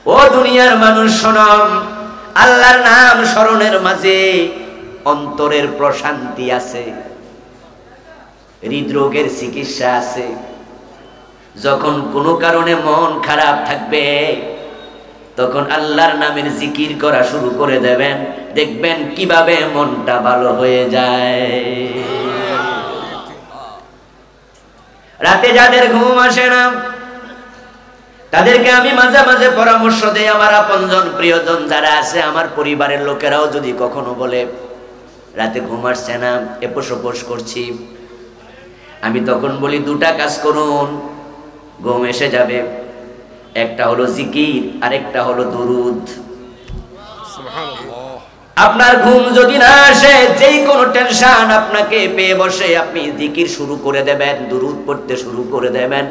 ও দুনিয়ার মানুষ শোনো, আল্লাহর নাম স্মরণের মাঝে অন্তরের প্রশান্তি আছে, হৃদরোগের চিকিৎসা আছে। যখন কোনো কারণে মন খারাপ থাকবে তখন আল্লাহর নামের জিকির করা শুরু করে দেবেন, দেখবেন কিভাবে মনটা ভালো হয়ে যায়। রাতে যাদের ঘুম আসে না তাদেরকে আমি মাঝে মাঝে পরামর্শ দেই, আমার আপনজন প্রিয়জন যারা আছে, আমার পরিবারের লোকেরাও যদি কখনো বলে রাতে ঘুম আসছে না, এপোস ওপোস করছি, আমি তখন বলি দুটা কাজ করুন, ঘুম এসে যাবে। একটা হলো জিকির, আরেকটা হলো দুরুদ। আপনার ঘুম যদি না আসে, যেই কোনো টেনশন আপনাকে পেয়ে বসে, আপনি জিকির শুরু করে দেবেন, দুরুদ পড়তে শুরু করে দেবেন।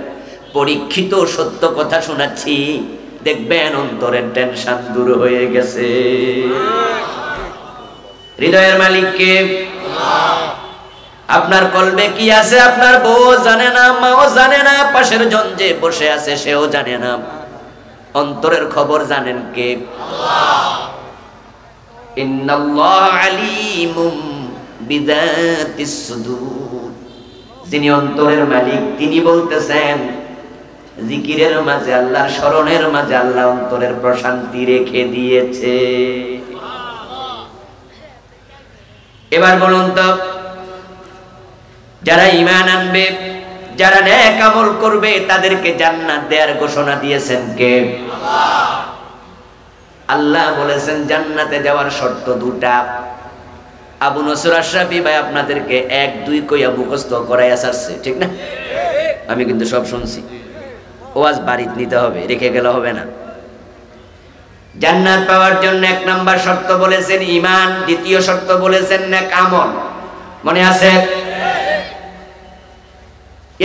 পরীক্ষিত সত্য কথা শোনাচ্ছি, দেখবেন অন্তরের টেনশন দূর হয়ে গেছে। হৃদয়ের মালিক কে? আপনার কলবে কি আছে আপনার বউ জানে না, মাও জানে না, পাশের জন যে বসে আছে সেও জানে না। অন্তরের খবর জানেন কে? আল্লাহ। ইন্নাল্লাহ আলিমুম বিযাতিস সুদূর। যিনি অন্তরের মালিক তিনি বলতেছেন, জিকিরের মাঝে, আল্লাহর স্মরণের মাঝে আল্লাহ অন্তরের প্রশান্তি রেখে দিয়েছে। এবার বলুন তো, যারা ঈমান আনবে, যারা নেক আমল করবে, তাদেরকে জান্নাত দেওয়ার ঘোষণা দিয়েছেন কে? আল্লাহ। আল্লাহ বলেছেন জান্নাতে যাওয়ার শর্ত দুটা। আবু নসর আশরাফি ভাই আপনাদেরকে 1 2 কইয়া মুখস্থ করাইয়া ছাড়ছে, ঠিক না? আমি কিন্তু সব শুনছি। ওয়াজ বাড়িতে নিতে হবে, রেখে গেলে হবে না। জান্নাত পাওয়ার জন্য 1 নাম্বার শর্ত বলেছেন ঈমান, দ্বিতীয় শর্ত বলেছেন নেক আমল। মনে আছে?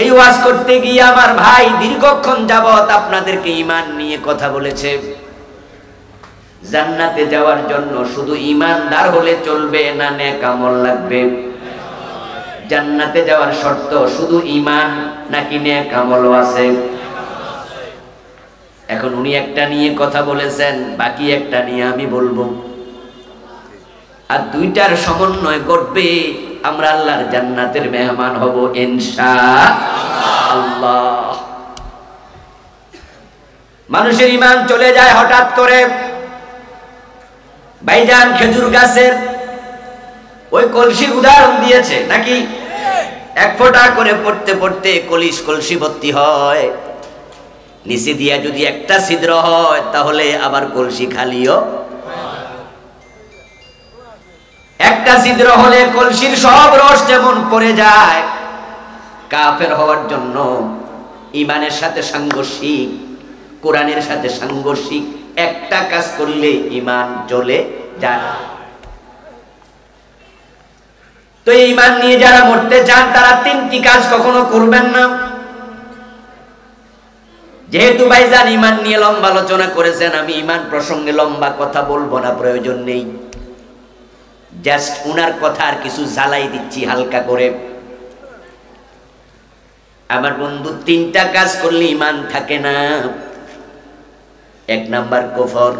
এই ওয়াজ করতে গিয়ে আমার ভাই দীর্ঘক্ষণ যাবত আপনাদেরকে ঈমান নিয়ে কথা বলেছে। জান্নাতে যাওয়ার জন্য শুধু ঈমানদার হলে চলবে না, নেক আমল লাগবে? জান্নাতে যাওয়ার শর্ত শুধু ঈমান নাকি নেক আমলও আছে? এখন উনি একটা নিয়ে কথা বলেছেন, বাকি একটা নিয়ে আমি বলবো, আর দুইটার সমন্বয় ঘটবে, আমরা আল্লাহর জান্নাতের মেহমান হব ইনশাআল্লাহ। মানুষের ঈমান চলে যায় হঠাৎ করে। ভাইজান খেজুর গাছের ওই কলসির উদাহরণ দিয়েছে নাকি? 1 ফোঁটা করে পড়তে পড়তে কলসি ভর্তি হয়, নিচে দিয়া যদি একটা ছিদ্র হয় তাহলে আবার কলসি খালিও। একটা ছিদ্র হলে কলসির সব রস যেমন পড়ে যায়। কাফের হওয়ার জন্য ঈমানের সাথে সাংঘর্ষিক, কোরআনের সাথে সাংঘর্ষিক একটা কাজ করলে ঈমান চলে যায়। তো ঈমান নিয়ে যারা মরতে চান তারা 3টি কাজ কখনো করবেন না। যেহেতু ভাইজান ঈমান নিয়ে লম্বা আলোচনা করেছেন, আমি ঈমান প্রসঙ্গে লম্বা কথা বলবো না, প্রয়োজন নেই। জাস্ট উনার কথা আর কিছু জ্বালাই দিচ্ছি হালকা করে। আমার বন্ধু 3টা কাজ করলে ঈমান থাকে না। 1 নাম্বার কুফর,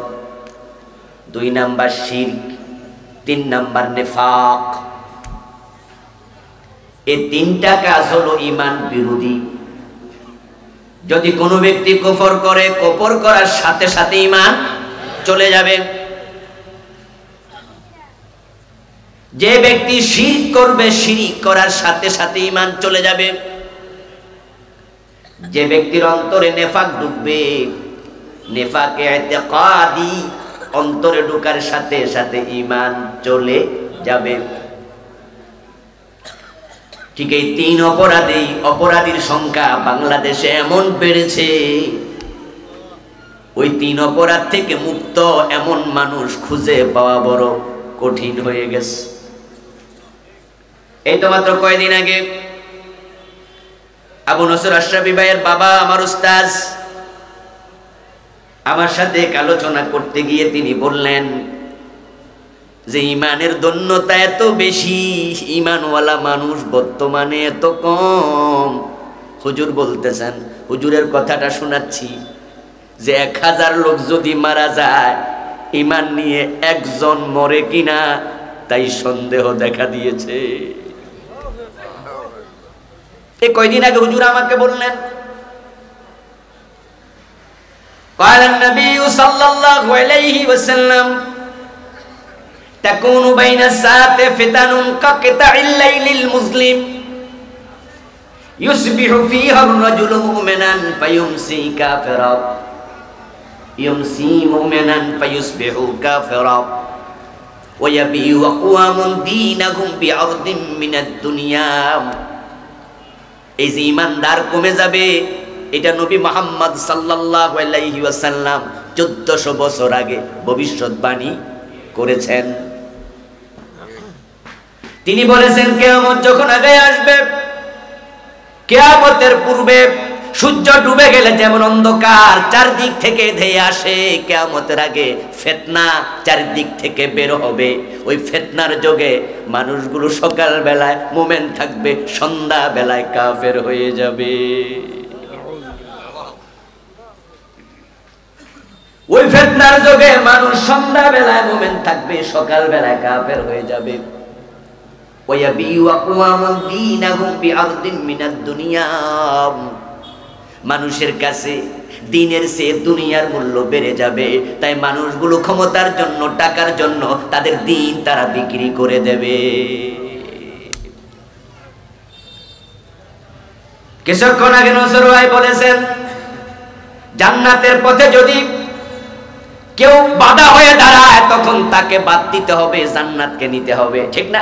2 নাম্বার শিরক, 3 নাম্বার নিফাক। এই 3টা কাজ হলো ঈমান বিরোধী। যদি কোনো ব্যক্তি কুফর করে, কুফর করার সাথে সাথে ঈমান চলে যাবে। যে ব্যক্তি শিরক করবে, শিরক করার সাথে সাথে ঈমান চলে যাবে। যে ব্যক্তির অন্তরে নেফাক ঢুকবে, নেফাকে ইতিকাদি অন্তরে ঢোকার সাথে সাথে ঈমান চলে যাবে। ঠিক এই 3 অপরাধীর সংখ্যা বাংলাদেশে এমন বেড়েছে, ওই 3 অপরাধ থেকে মুক্ত এমন মানুষ খুঁজে পাওয়া বড় কঠিন হয়ে গেছে। এই তো মাত্র কয়েকদিন আগে আবু নসর আশরাফি ভাইয়ের বাবা, আমার উস্তাজ, আমার সাথে আলোচনা করতে গিয়ে তিনি বললেন যে ঈমানের ধন্যতা এত বেশি, ঈমানওয়ালা মানুষ বর্তমানে এত কম। হুজুর বলতেছেন, হুজুরের কথাটা শোনাচ্ছি, যে 1000 লোক যদি মারা যায় ঈমান নিয়ে একজন মরে কিনা তাই সন্দেহ দেখা দিয়েছে। এই কয়দিন আগে হুজুর আমাকে বললেন, قال النبي صلى الله عليه وسلم تكون بين الساعة فتن كقطع الليل المظلم يصبح فيها الرجل مؤمنا فيمسي كافرا يمسي مؤمنا فيصبح كافرا ويبيع أقوام دينهم بعرض من الدنيا। এই যে ঈমানদার কমে যাবে এটা নবী মুহাম্মদ সাল্লাল্লাহু আলাইহি ওয়াসাল্লাম 1400 বছর আগে ভবিষ্যৎবাণী করেছেন। তিনি বলেছেন কিয়ামত যখন আগে আসবে, কিয়ামতের পূর্বে সূর্য ডুবে গেলে যেমন অন্ধকার চারদিক থেকে ধেয়ে আসে, কিয়ামতের আগে ফিতনা চারদিক থেকে বের হবে। ওই ফিতনার যোগে মানুষগুলো সকাল বেলায় মুমিন থাকবে, সন্ধ্যা বেলায় কাফের হয়ে যাবে। ওই ফিতনার যোগে মানুষ সন্ধ্যা বেলায় মুমিন থাকবে, সকাল বেলায় কাফের হয়ে যাবে। ওয়ায়াবিউ আকওয়ামুন দীনাহুম বিআরদিন মিনাদ দুনিয়া। মানুষের কাছে দিনের চেয়ে দুনিয়ার মূল্য বেড়ে যাবে, তাই মানুষগুলো ক্ষমতার জন্য, টাকার জন্য তাদের দিন তারা বিক্রি করে দেবে। কিছুক্ষণ আগে নজর ভাই বলেছেন, জান্নাতের পথে যদি কেউ বাধা হয়ে দাঁড়ায় তখন তাকে বাদ দিতে হবে, জান্নাতকে নিতে হবে, ঠিক না?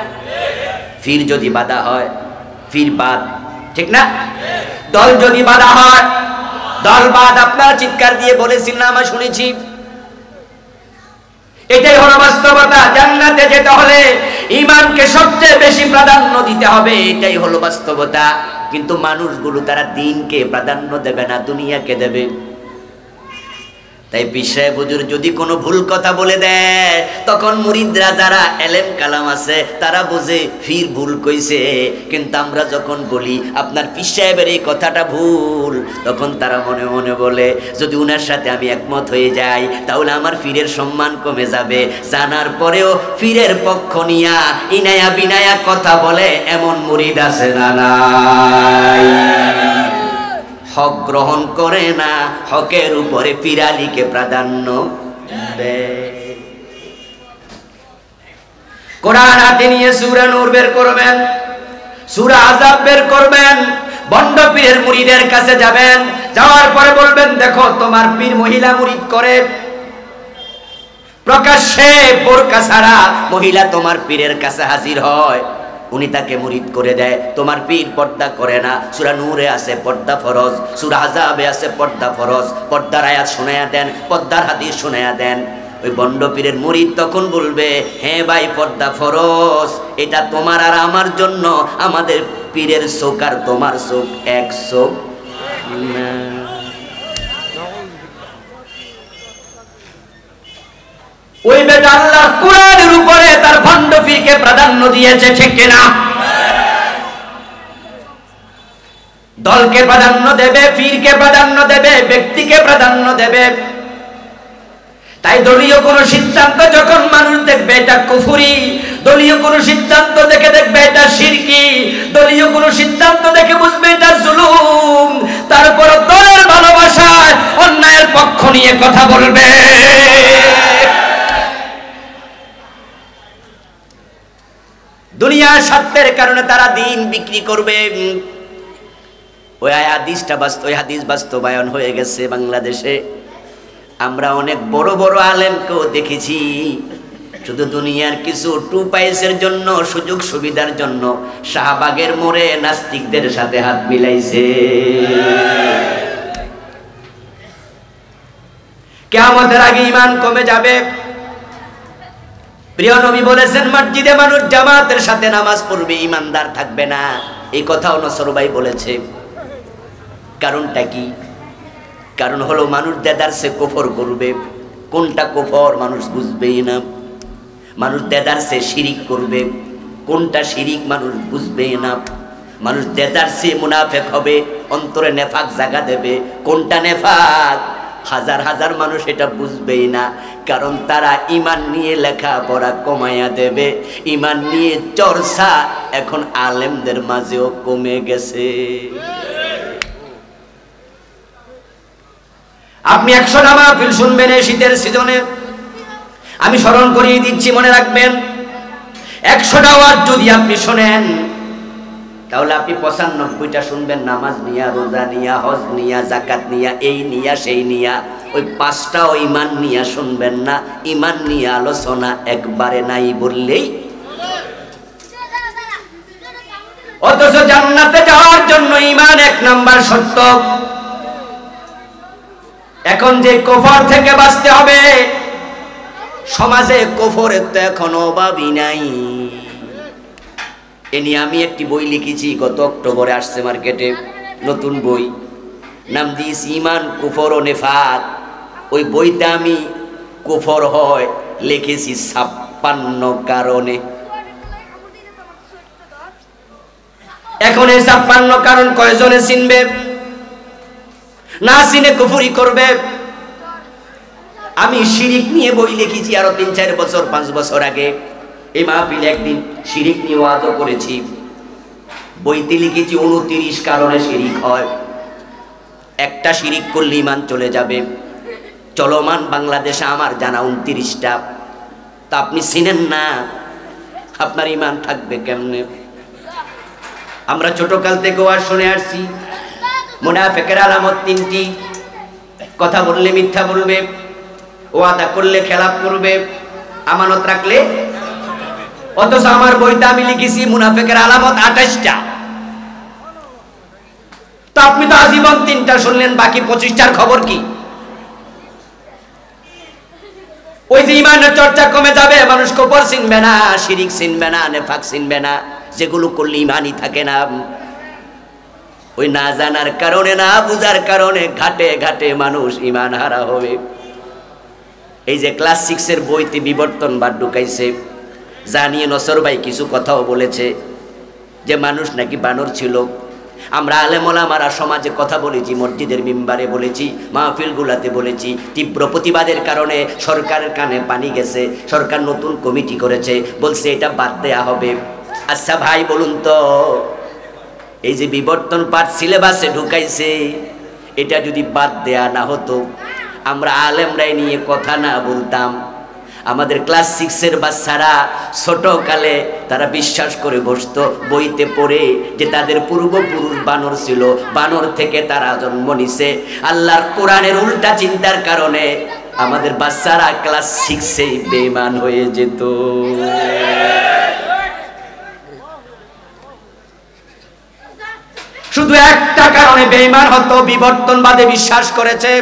ফির যদি বাধা হয়, ফির বাদ, ঠিক না? দল যদি বাধা হয়, দল বাদ। আপনারা চিৎকার দিয়ে বলেছিলেন, আমরা শুনেছি। এটাই হলো বাস্তবতা। জান্নাতে যেতে হলে ঈমানকে সবচেয়ে বেশি প্রাধান্য দিতে হবে, এটাই হলো বাস্তবতা। কিন্তু মানুষগুলো তারা দিনকে প্রাধান্য দেবে না, দুনিয়াকে দেবে। তাই বিষয় হুজুর যদি কোনো ভুল কথা বলে দেয় তখন মুরিদরা যারা এলেম কালাম আছে তারা বুঝে ফির ভুল কইছে। কিন্তু আমরা যখন বলি আপনার পীর সাহেবের এই কথাটা ভুল, তখন তারা মনে মনে বলে যদি উনার সাথে আমি একমত হয়ে যাই তাহলে আমার পীরের সম্মান কমে যাবে। জানার পরেও পীরের পক্ষ নিয়া ইনায়া বিনায়া কথা বলে এমন মুরিদ আছে না নাই? হক গ্রহণ করে না, হকের উপরে পীরালিকে প্রাধান্য দেয়। কোরআন হাতে নিয়ে সূরা নূর বের করবেন, সূরা আযাব বের করবেন, বন্ড পীরের মুরিদের কাছে যাবেন, যাওয়ার পরে বলবেন দেখো তোমার পীর মহিলা মুরিদ করে, প্রকাশ্যে বোরকা ছাড়া মহিলা তোমার পীরের কাছে হাজির হয়, উনি তাকে মুরিদ করে দেয়। তোমার পীর পর্দা করে না, সূরা নূরে আছে পর্দা ফরজ, সূরা আযাবে আছে পর্দা ফরজ। পর্দার আয়াত শুনায়া দেন, পর্দার হাদিস শুনায়া দেন। ওই বন্ড পীরের মুরিদ তখন বলবে হ্যাঁ ভাই পর্দা ফরজ, এটা তোমার আর আমার জন্য। আমাদের পীরের চোখ আর তোমার চোখ এক চোখ না। ওই বেটা আল্লাহ কোরআনের উপরে তার ভণ্ড পীরকে প্রাধান্য দিয়েছে, ঠিক কিনা? দলকে প্রাধান্য দেবে, পীরকে প্রাধান্য দেবে, ব্যক্তিকে প্রাধান্য দেবে। তাই দলীয় কোন সিদ্ধান্ত যখন মানুষ দেখবে এটা কুফরি, দলীয় কোন সিদ্ধান্ত দেখে দেখবে এটা শিরকি, দলীয় কোন সিদ্ধান্ত দেখে বুঝবে এটা জুলুম, তারপর দলের ভালোবাসায় অন্যায়ের পক্ষ নিয়ে কথা বলবে। দুনিয়ার স্বার্থের কারণে তারা দিন বিক্রি করবে। ওই হাদিস বাস্তবায়ন হয়ে গেছে বাংলাদেশে। আমরা অনেক বড় বড় আলেমকেও দেখেছি শুধু দুনিয়ার কিছু টু পাইসের জন্য, সুযোগ সুবিধার জন্য শাহবাগের মোড়ে নাস্তিকদের সাথে হাত মিলাইছে। কিয়ামতের আগে ঈমান কমে যাবে। প্রিয় নবী বলেছেন মসজিদে মানুষ জামাতের সাথে নামাজ পড়বে, ঈমানদার থাকবে না। এই কথাও নসর ভাই বলেছে। কারণটা কি? কারণ হলো মানুষ দেদারসে কুফর করবে। কোনটা কুফর মানুষ বুঝবেই না। মানুষ দেদারসে শিরিক করবে, কোনটা শিরিক মানুষ বুঝবেই না। মানুষ দেদারসে মুনাফিক হবে, অন্তরে নেফাক জায়গা দেবে, কোনটা নেফাক হাজার হাজার মানুষ এটা বুঝবেই না, কারণ তারা ঈমান নিয়ে লেখাপড়া কমাইয়া দেবে। ঈমান নিয়ে চর্চা এখন আলেমদের মাঝেও কমে গেছে। আপনি 100টা মাহফিল শুনবেন এই শীতের সিজনে, আমি স্মরণ করিয়ে দিচ্ছি, মনে রাখবেন। 100টা ওয়াজ যদি আপনি শোনেন, তাহলে আপনি 95টা শুনবেন নামাজ নিয়া, রোজা নিয়া, হজ নিয়া, যাকাত নিয়া, এই নিয়া সেই নিয়া। ওই 5টাও ঈমান নিয়া শুনবেন না। ঈমান নিয়ে আলোচনা একবারে নাই বললেই। অথচ জান্নাতে যাওয়ার জন্য ঈমান 1 নাম্বার শর্ত। এখন যে কুফর থেকে বাঁচতে হবে, সমাজে কুফরের তো এখন অভাবই নাই। এ নিয়ে আমি একটি বই লিখেছি, গত অক্টোবরে আসছে মার্কেটে, নতুন বই, নাম দিয়েছি ঈমান, কুফর ও নেফাক। ওই বইতে আমি কুফর হয় লিখেছি 56 কারণে। এখন এই 56 কারণ কয়জনে চিনবে? না চিনে কুফরি করবে। আমি শিরিক নিয়ে বই লিখেছি আরো 3-4 বছর 5 বছর আগে। এই মাহফিলে একদিন শিরিক নিয়ে ওয়াজও করেছি। বইতে লিখেছি 29 কারণে শিরিক হয়। একটা শিরিক করলে ঈমান চলে যাবে। চলমান বাংলাদেশে আমার জানা 29টা। তা আপনি চিনেন না, আপনার ঈমান থাকবে কেমনে? আমরা ছোটকাল থেকে ওয়াজ শুনে আসছি, মুনাফিকের আলামত 3টি। কথা বললে মিথ্যা বলবে, ওয়াদা করলে খেলাপ করবে, আমানত রাখলে। অথচ আমার বইতে আমি লিখেছি মুনাফিকের আলামত 28টা। তো আপনি তো আজীবন 3টা শুনলেন, বাকি 25টার খবর কি? ওই যে ঈমানের চর্চা কমে যাবে, মানুষ কুফর চিনবে না, শিরিক চিনবে না, নেফাক চিনবে না, যেগুলো করলে ঈমানই থাকে না। ওই না জানার কারণে, না বুঝার কারণে ঘাটে ঘাটে মানুষ ঈমান হারা হবে। এই যে ক্লাস 6-এর বইতে বিবর্তনবাদ ঢুকাইছে, যা নিয়ে নসর ভাই কিছু কথাও বলেছে, যে মানুষ নাকি বানর ছিল। আমরা আলেম ওলামারা সমাজে কথা বলেছি, মসজিদের মিম্বারে বলেছি, মাহফিলগুলাতে বলেছি। তীব্র প্রতিবাদের কারণে সরকারের কানে পানি গেছে। সরকার নতুন কমিটি করেছে, বলছে এটা বাদ দেয়া হবে। আচ্ছা ভাই বলুন তো, এই যে বিবর্তন পাঠ সিলেবাসে ঢুকাইছে, এটা যদি বাদ দেয়া না হতো, আমরা আলেমরাই নিয়ে কথা না বলতাম, আমাদের ক্লাস 6-এর বাচ্চারা ছোটকালে তারা বিশ্বাস করে বসতো, বইতে পড়ে, যে তাদের পূর্বপুরুষ বানর ছিল, বানর থেকে তারা জন্ম নিছে। আল্লাহর কোরআনের উল্টা চিন্তার কারণে আমাদের বাচ্চারা ক্লাস 6-এই বেঈমান হয়ে যেত। শুধু একটা কারণে বেঈমান হতো, বিবর্তনবাদে বিশ্বাস করেছে।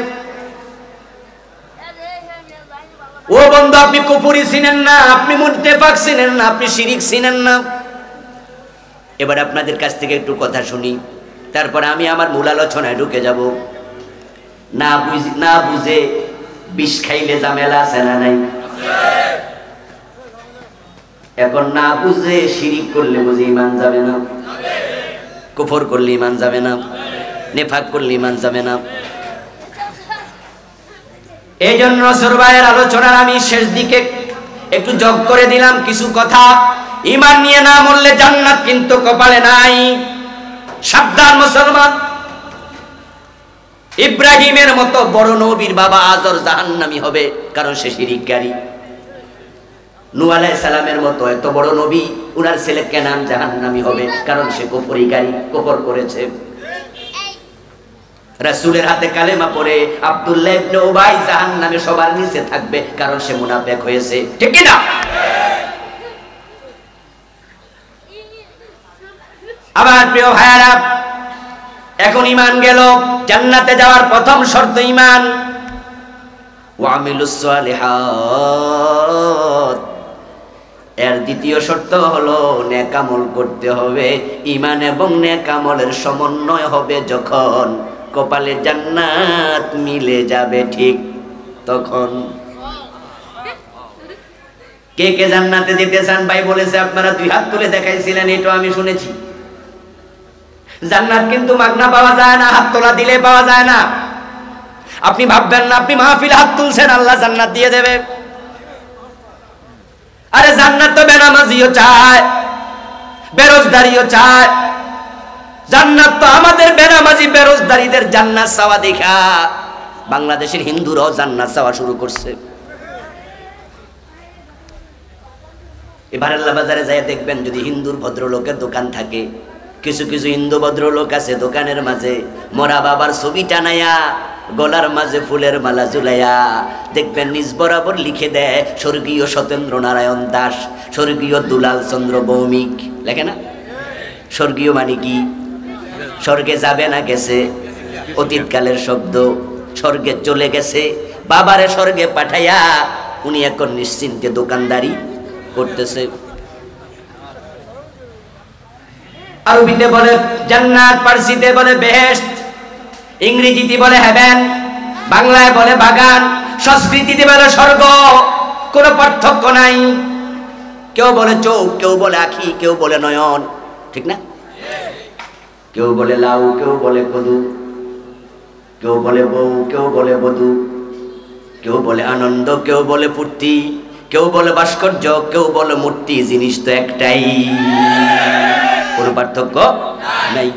ও বন্ধু, আপনি কুফরি চিনেন না, আপনি মুনাফিক চিনেন না, আপনি শিরিক চিনেন না। এবার আপনাদের কাছ থেকে একটু কথা শুনি, তারপরে আমি আমার মূল আলোচনায় ঢুকে যাব। না বুঝে বিষ খাইলে ঝামেলা আছে না নাই? এখন না বুঝে শিরিক করলে বুঝে ঈমান যাবে না, কুফর করলে ঈমান যাবে না, নেফাক করলে ঈমান যাবে না। এই জন্য সরবায়ের আলোচনার আমি শেষ দিকে একটু যোগ করে দিলাম কিছু কথা। ঈমান নিয়ে না মরলে জান্নাত কিন্তু কপালে নাই। সাবধান মুসলমান। ইব্রাহিমের মতো বড় নবীর বাবা আজর জাহান্নামী হবে, কারণ সে শিরিককারী। নূহ আলাইহিস সালামের মতো এত বড় নবী, উনার ছেলে কেনান জাহান্নামী হবে, কারণ সে কুফরিকারী, কুফর করেছে। রাসূলের হাতে কালেমা পড়ে আব্দুল্লাহ ইবনে উবাই জাহান্নামে সবার নিচে থাকবে, কারণ সে মুনাফিক হয়েছে। ঠিক কি না? আবার প্রিয় ভাইয়ারা, এখন ঈমান গেল, জান্নাতে যাওয়ার প্রথম শর্ত ঈমান। ওয়া আমিলুস সালিহাত। এর দ্বিতীয় শর্ত হলো নেক আমল করতে হবে। ঈমান এবং নেক আমলের সমন্বয় হবে যখন, কপালে জান্নাত মিলে যাবে ঠিক তখন। কে কে জান্নাতে যেতে চান ভাই বলেছে, আপনারা 2 হাত তুলে দেখাইছিলেন, এটা আমি শুনেছি। জান্নাত কিন্তু মাগনা পাওয়া যায় না, হাত তোলা দিলে পাওয়া যায় না। আপনি ভাববেন না আপনি মাহফিলে হাত তুলছেন আল্লাহ জান্নাত দিয়ে দেবে। আরে জান্নাত তো বেনামাজিও চায়, বেরোজগারিও চায়। জান্নাত তো আমাদের বেনামাজি বেরোজগারিদের জান্নাত চাওয়া দেখা বাংলাদেশের হিন্দুরাও জান্নাত চাওয়া শুরু করছে। এবার আল্লাহ বাজারে যায় দেখবেন যদি হিন্দুর ভদ্রলোকের দোকান থাকে, কিছু কিছু হিন্দু ভদ্রলোক আছে দোকানের মাঝে মরা বাবার ছবি টানাইয়া গলার মাঝে ফুলের মালা ঝুলাইয়া দেখবেন নিজ বরাবর লিখে দেয় স্বর্গীয় সত্যেন্দ্র নারায়ণ দাস, স্বর্গীয় দুলাল চন্দ্র ভৌমিক। লেখে না? স্বর্গীয় মানে কি? স্বর্গে যাবে না গেছে, অতীতকালের শব্দ। স্বর্গে চলে গেছে, বাবারে স্বর্গে পাঠাইয়া উনি এখন নিশ্চিন্তে দোকানদারি করতেছে। আরবিতে বলে জান্নাত, পারসিতে বলে বেহেশত, ইংরেজিতে বলে হেভেন, বাংলায় বলে বাগান, সংস্কৃতিতে বলে স্বর্গ। কোনো পার্থক্য নাই। কেউ বলে চোখ, কেউ বলে আখি, কেউ বলে নয়ন, ঠিক না? কেউ বলে লাউ, কেউ বলে কদু, কেউ বলে বউ, কেউ বলে বধূ, কেউ বলে আনন্দ, কেউ বলে ফুর্তি, কেউ বলে ভাস্কর্য, কেউ বলে মূর্তি। জিনিস তো একটাই, কোনো পার্থক্য নাই।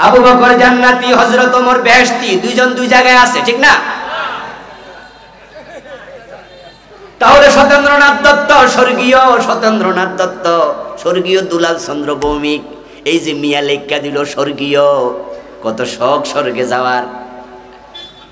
আবু বকর জান্নাতি, হযরত ওমর বেহেশতি, দুইজন দুই জায়গায় আছে, ঠিক না? তাহলে সত্যেন্দ্রনাথ দত্ত স্বর্গীয়, সত্যেন্দ্রনাথ দত্ত স্বর্গীয় দুলাল চন্দ্র ভৌমিক, এই যে মিয়া লেখা দিল স্বর্গীয়, কত শখ স্বর্গে যাওয়ার।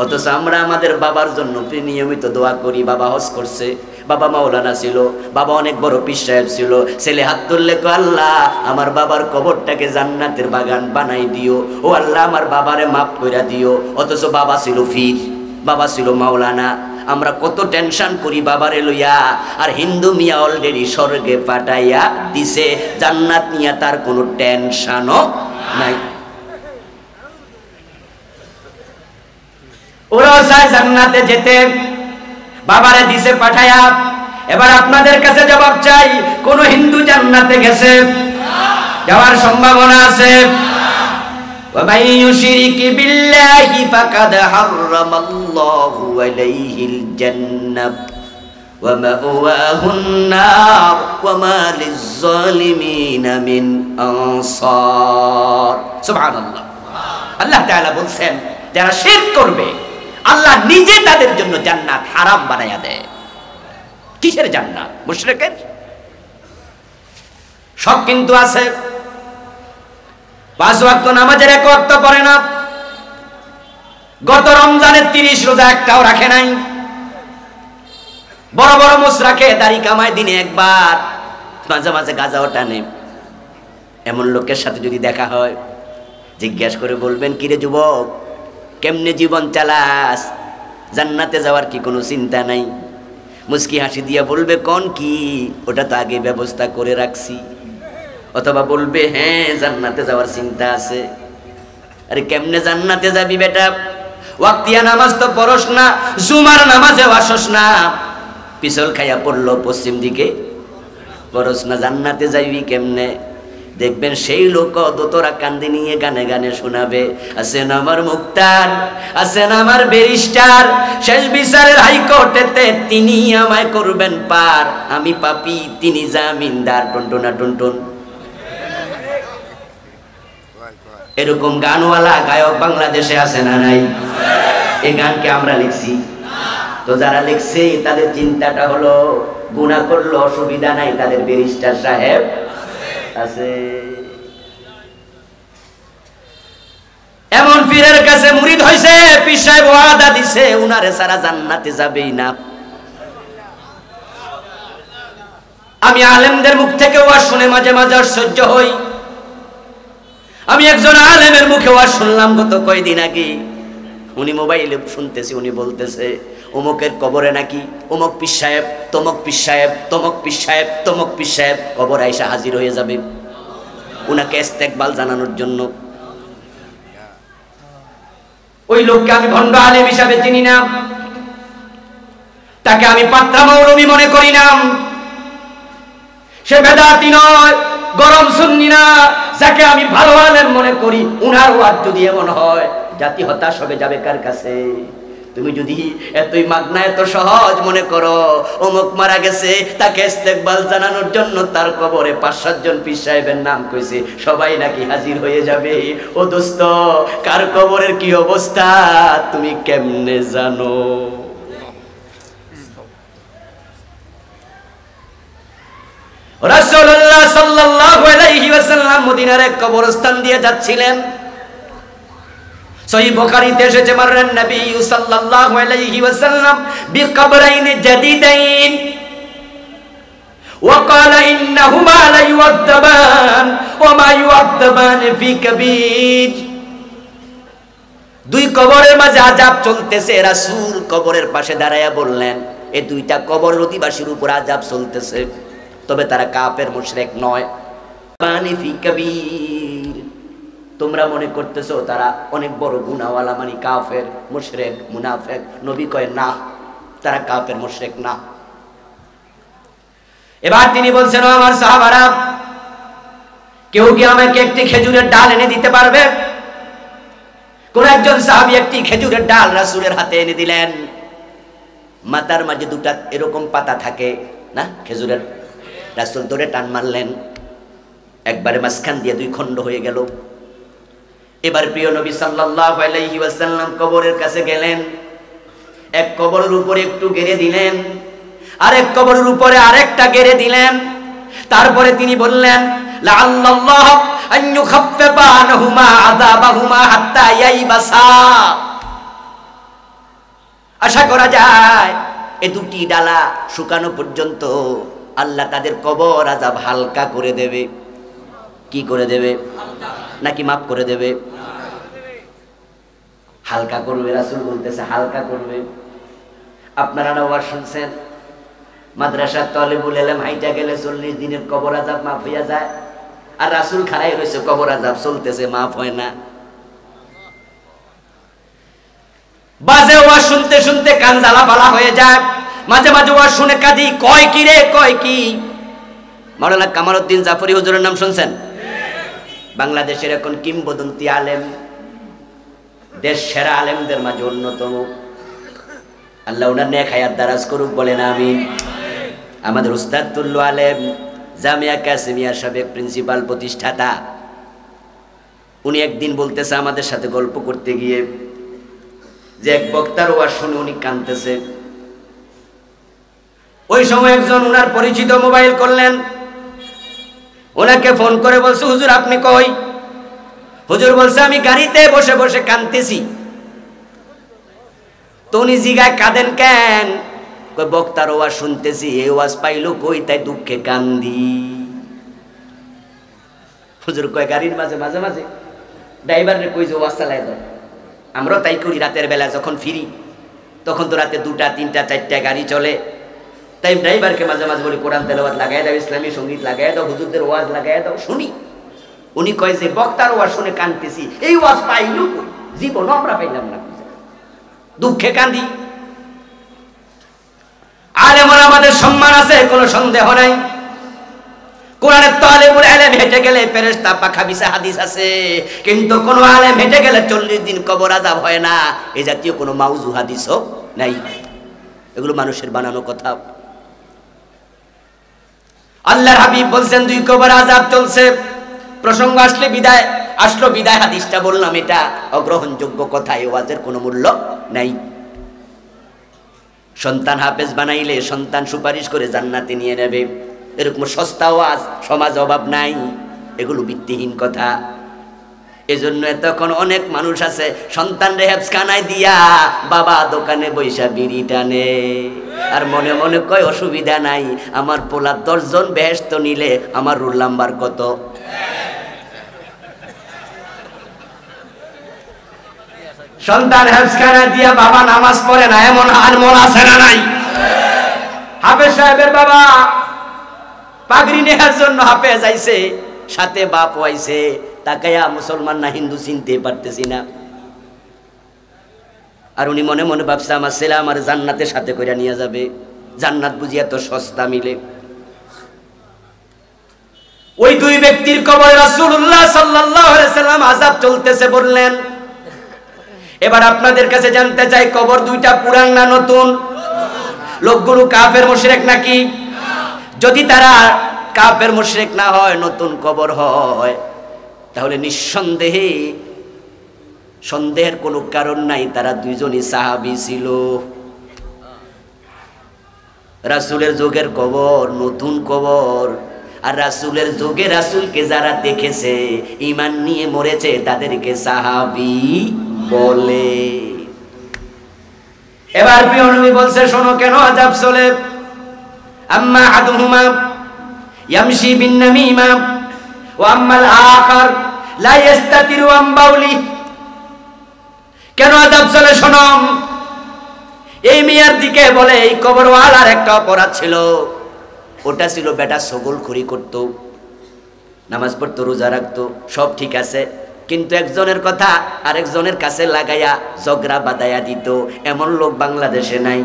অথচ আমরা আমাদের বাবার জন্য নিয়মিত দোয়া করি। বাবা হজ করছে, বাবা মাওলানা ছিল, বাবা অনেক বড় পীর সাহেব ছিল। ছেলে হাত তুললে কো আল্লাহ আমার বাবার কবরটাকে জান্নাতের বাগান বানাই দিও, ও আল্লাহ আমার বাবারে মাফ কইরা দিও। অথচ বাবা ছিল পীর, বাবা ছিল মাওলানা। আমরা কত টেনশন করি বাবারে লইয়া, আর হিন্দু মিয়া অলরেডি স্বর্গে পাঠাইয়া দিছে, জান্নাত নিয়ে তার কোনো টেনশনও নাই। ওরাও চায় জান্নাতে যেতে, বাবারে দিছে পাঠায়া। এবার আপনাদের কাছে জবাব চাই, কোন হিন্দু জান্নাতে গেছে? যাওয়ার সম্ভাবনা আছে? وَمَن يُشْرِكْ بِاللَّهِ فَقَدْ حَرَّمَ اللَّهُ عَلَيْهِ الْجَنَّةَ وَمَأْوَاهُ النَّارُ وَمَا لِلظَّالِمِينَ مِنْ أَنصَارٍ। সুবহানাল্লাহ। আল্লাহ তাআলা বলছেন যারা শিরক করবে আল্লাহ নিজে তাদের জন্য জান্নাত হারাম বানায়া দেয়। কিসের জান্নাত? মুশরিকের। সব কিন্তু আছে। 5 ওয়াক্ত নামাজের 1 ওয়াক্ত পড়ে না, গত রমজানের 30 রোজা একটাও রাখে নাই, বড় বড় মুছ রাখে, দাড়ি কামায় দিনে একবার, মাঝে মাঝে গাঁজাও টানে। এমন লোকের সাথে যদি দেখা হয় জিজ্ঞাসা করে বলবেন, কিরে যুবক কেমনে জীবন চালাস? জান্নাতে যাওয়ার কি কোনো চিন্তা নাই? মুস্কি হাসি দিয়া বলবে কোন কি, ওটা তো আগে ব্যবস্থা করে রাখছি। অথবা বলবে হ্যাঁ জান্নাতে যাওয়ার চিন্তা আছে। আরে কেমনে জান্নাতে যাবি বেটা? ওয়াক্তিয়া নামাজ তো পড়স না, জুমার নামাজে আসস না, পিছল খাইয়া পড়লো পশ্চিম দিকে পড়স না, জান্নাতে যাইবি কেমনে? দেখবেন সেই লোক দোতরা কান্দি নিয়ে গানে গানে শোনাবে, আছেন আমার মুক্তার, আছেন আমার ব্যারিস্টার, শেষ বিচারের হাইকোর্টেতে তিনি আমায় করবেন পার, আমি পাপী তিনি জামিনদার, টুনটুনা টুনটুন। এরকম গানওয়ালা গায়ক বাংলাদেশে আছে না নাই? এই গানকে আমরা লিখছি তো, যারা লিখছে তাদের চিন্তাটা হলো গুনাহ করলো অসুবিধা নাই, তাদের ব্যারিস্টার সাহেব আছে। এমন পীরের কাছে মুরিদ হইছে, পীর সাহেব ওয়াদা দিছে উনারে সারা জান্নাতে যাবেই না। আমি আলেমদের মুখ থেকে ওয়াজ শুনে মাঝে মাঝে আশ্চর্য হই। আমি একজন আলেমের মুখে ওয়াজ শুনলাম গত কয়েকদিন আগে, উনি মোবাইলে শুনতেছি, উনি বলতেছে অমুকের কবরে নাকি অমুক পীর সাহেব, তমুক পীর সাহেব, তমুক পীর সাহেব, তমুক পীর সাহেব কবর আইসা হাজির হয়ে যাবে উনাকে ইস্তেকবাল জানানোর জন্য। ওই লোককে আমি ভণ্ড আলেম হিসাবে চিনি না, তাকে আমি পাত্রা মৌলবী মনে করি না, সে বেদাতি নয়, গরম সুন্নি না, যাকে আমি ভালো আলেম মনে করি, উনার ওয়াজ যদি এমন হয় জাতি হতাশ হবে যাবে কার কাছে? তুমি যদি এতই মাগনা এত সহজ মনে করো, অমুক মারা গেছে তাকে ইস্তেকবাল জানানোর জন্য তার কবরে 5-7 জন পীর সাহেবের নাম কইছে, সবাই নাকি হাজির হয়ে যাবে। ও দোস্ত, কার কবরের কি অবস্থা তুমি কেমনে জানো? রাসূলুল্লাহ সাল্লাল্লাহু আলাইহি ওয়াসাল্লাম মদিনার এক কবরস্থান দিয়ে যাচ্ছিলেন। সহিহ বুখারীতে এসেছে, মাররান নবী সাল্লাল্লাহু আলাইহি ওয়াসাল্লাম বিকবরাইন জাদিদাইন ওয়া ক্বালা ইন্নাহুমা লা ইউআদ্দাবান ওয়া মা ইউআদ্দাবান ফি কাবীর। দুই কবরের মাঝে আযাব চলতেছে। রাসূল কবরের পাশে দাঁড়ায়া বললেন, এই দুইটা কবরের অধিবাসীর উপর আযাব চলতেছে, তবে তারা কাফের মুশরিক নয়। বানি ফি কাবীর, তোমরা মনে করতেছো তারা অনেক বড় গুনাহওয়ালা, মানে কাফের মুশরিক মুনাফিক। নবী কয় না, তারা কাফের মুশরিক না। এবার তিনি বলছেন, আমার সাহাবারা, কেউ কি আমাকে একটি খেজুরের ডাল এনে দিতে পারবে? কোন একজন সাহাবী একটি খেজুরের ডাল রাসূলের হাতে এনে দিলেন। মাথার মাঝে দুটা এরকম পাতা থাকে না খেজুরের, রাসূল ধরে টান মারলেন, একবারে মাঝখান দিয়ে দুই খণ্ড হয়ে গেল। এবার প্রিয় নবী সাল্লাল্লাহু আলাইহি ওয়াসাল্লাম কবরের কাছে গেলেন, এক কবরের উপরে একটু গেড়ে দিলেন, আরেক কবরের উপরে আরেকটা গেড়ে দিলেন। তারপরে তিনি বললেন, লাআল্লাল্লাহ আন ইউখাফফিফা আনহুমা আযাবাহুমা হাত্তা ইয়াইবাসা। আশা করা যায় এই দুটি ডালা শুকানো পর্যন্ত আল্লাহ তাদের কবর আযাব হালকা করে দেবে। কি করে দেবে? নাকি মাফ করে দেবে? হালকা করবে। রাসূল বলতেছে হালকা করবে। আপনারা ওয়াজ শুনছেন, মাদ্রাসার তালিবুল ইলম হাইটা গেলে 40 দিনের কবর আযাব মাফ হইয়া যায়, আর রাসূল খাড়াই রইছে, কবর আযাব চলতেছে, মাফ হয় না। বাজে ওয়াজ শুনতে শুনতে কান জ্বালাপালা হয়ে যায়। মাঝে মাঝে ওয়াজ শুনে কাঁদি, কয় কি রে, কয় কি। মাওলানা কামালউদ্দিন জাফরি হুজুরের নাম শুনছেন? বাংলাদেশের এখন কিংবদন্তি আলেম, দেশ সেরা আলেমদের মাঝে অন্যতম। আল্লাহ ওনার নেক হায়াত দারাজ করুক, বলেন আমিন। আমাদের উস্তাদ তুল্লু আলেম, জামিয়া কাসেমিয়ার সাবেক প্রিন্সিপাল, প্রতিষ্ঠাতা, উনি একদিন বলতেছে আমাদের সাথে গল্প করতে গিয়ে যে এক বক্তার ওয়াজ শুনে উনি কাঁদতেছে। ওই সময় একজন ওনার পরিচিত মোবাইল করলেন, ওনাকে ফোন করে বলছে, হুজুর আপনি কই? হুজুর বলছে, আমি গাড়িতে বসে বসে কাঁদতেছি। তো উনি জিগায়, কাঁদেন কেন? কই বক্তার ওয়াজ শুনতেছি, এই ওয়াজ পাইলো কই, তাই দুঃখে কান্দি। হুজুর কয়, গাড়ির মাঝে মাঝে মাঝে ড্রাইভারে কই যে ওয়াজ চালায় দাও। আমরাও তাই করি, রাতের বেলা যখন ফিরি তখন তো রাতে 2টা 3টা 4টা গাড়ি চলে, তাই ড্রাইভারকে মাঝে মাঝে বলি কোরআন তেলাওয়াত লাগাই দাও, ইসলামী সঙ্গীত লাগাই দাও, হুজুরদের ওয়াজ লাগাই দাও, শুনি। উনি কয় যে বক্তার ওয়াজ শুনে কাঁদতেছি, এই ওয়াজ পাইলো কই, জীবনও আমরা পাইলাম না, দুঃখে কাঁদি। আলেমরা আমাদের সম্মান আছে, কোনো সন্দেহ নাই। কোরআনের তালিবুল ইলম হেঁটে গেলে ফেরেশতা পাখা বিছা হাদিস আছে, কিন্তু কোন আলেম হেঁটে গেলে 40 দিন কবর আযাব হয় না, এই জাতীয় কোনো মাউযু হাদিসও নাই। এগুলো মানুষের বানানো কথা। আল্লাহর হাবিব বলছেন 2 কবর আযাব চলছে। প্রসঙ্গ আসলো বিদায় হাদিসটা বললাম, এটা অগ্রহণযোগ্য কথা, এই ওয়াজের কোনো মূল্য নাই। সন্তান হাফেজ বানাইলে সন্তান সুপারিশ করে জান্নাতে নিয়ে নেবে, এরকম সস্তা ওয়াজ সমাজ অভাব নাই, এগুলো ভিত্তিহীন কথা। এজন্য তখন অনেক মানুষ আছে সন্তান রে হেফজখানায় দিয়া বাবা দোকানে বৈশা বিড়ি টানে, আর মনে মনে কয় অসুবিধা নাই, আমার পোলা 10 জন বেহেশত নিলে আমার রোল নাম্বার কত। সন্তান হেফজখানা দিয়া বাবা নামাজ পড়ে না, এমন আনমন আছে না নাই? হাফেজ সাহেবের বাবা পাগড়ি নেওয়ার জন্য হাফেজ আইছে, সাথে বাপ আইছে, তাকায়া মুসলমান না হিন্দু চিনতে পারতেছি না। আর উনি মনে মনে ভাবছে আমার ছেলে আমার জান্নাতের সাথে করে নিয়ে যাবে, জান্নাত বুঝি এত সস্তা মিলে। ওই 2 ব্যক্তির কবরে রাসূলুল্লাহ সাল্লাল্লাহু আলাইহি সাল্লাম আযাব চলতেছে, বললেন এবার আপনাদের কাছে জানতে চাই, কবর দুইটা পুরান না নতুন? লোকগুলো কাফের মুশরিক নাকি? যদি তারা কাফের মুশরিক না হয়, নতুন কবর হয়, তাহলে নিঃসন্দেহে সন্দেহের কোনো কারণ নাই, তারা দুইজনই সাহাবী ছিল। রাসূলের যুগের কবর নতুন কবর, আর রাসূলের যুগে রাসূলকে যারা দেখেছে, ঈমান নিয়ে মরেছে, তাদেরকে সাহাবী বলে। এবার প্রিয় নবী বলছে, শোনো কেন আযাব চলে। আম্মা আহাদুহুমা ইয়ামশি বিন নামিমা ওয়া আম্মাল আখার লা ইস্তাতিরু আম বাউলি। কেন আযাব চলে শোনো। এই মিয়ার দিকে বলে, এই কবরওয়ালার একটা অপরাধ ছিল, ওটা ছিল বেটা ছগলখুরি করত, নামাজ পড়তো, রোজা রাখতো, সব ঠিক আছে, কিন্তু একজনের কথা আরেকজনের কাছে লাগাইয়া ঝগড়া বাঁধাইয়া দিত। এমন লোক বাংলাদেশে নাই,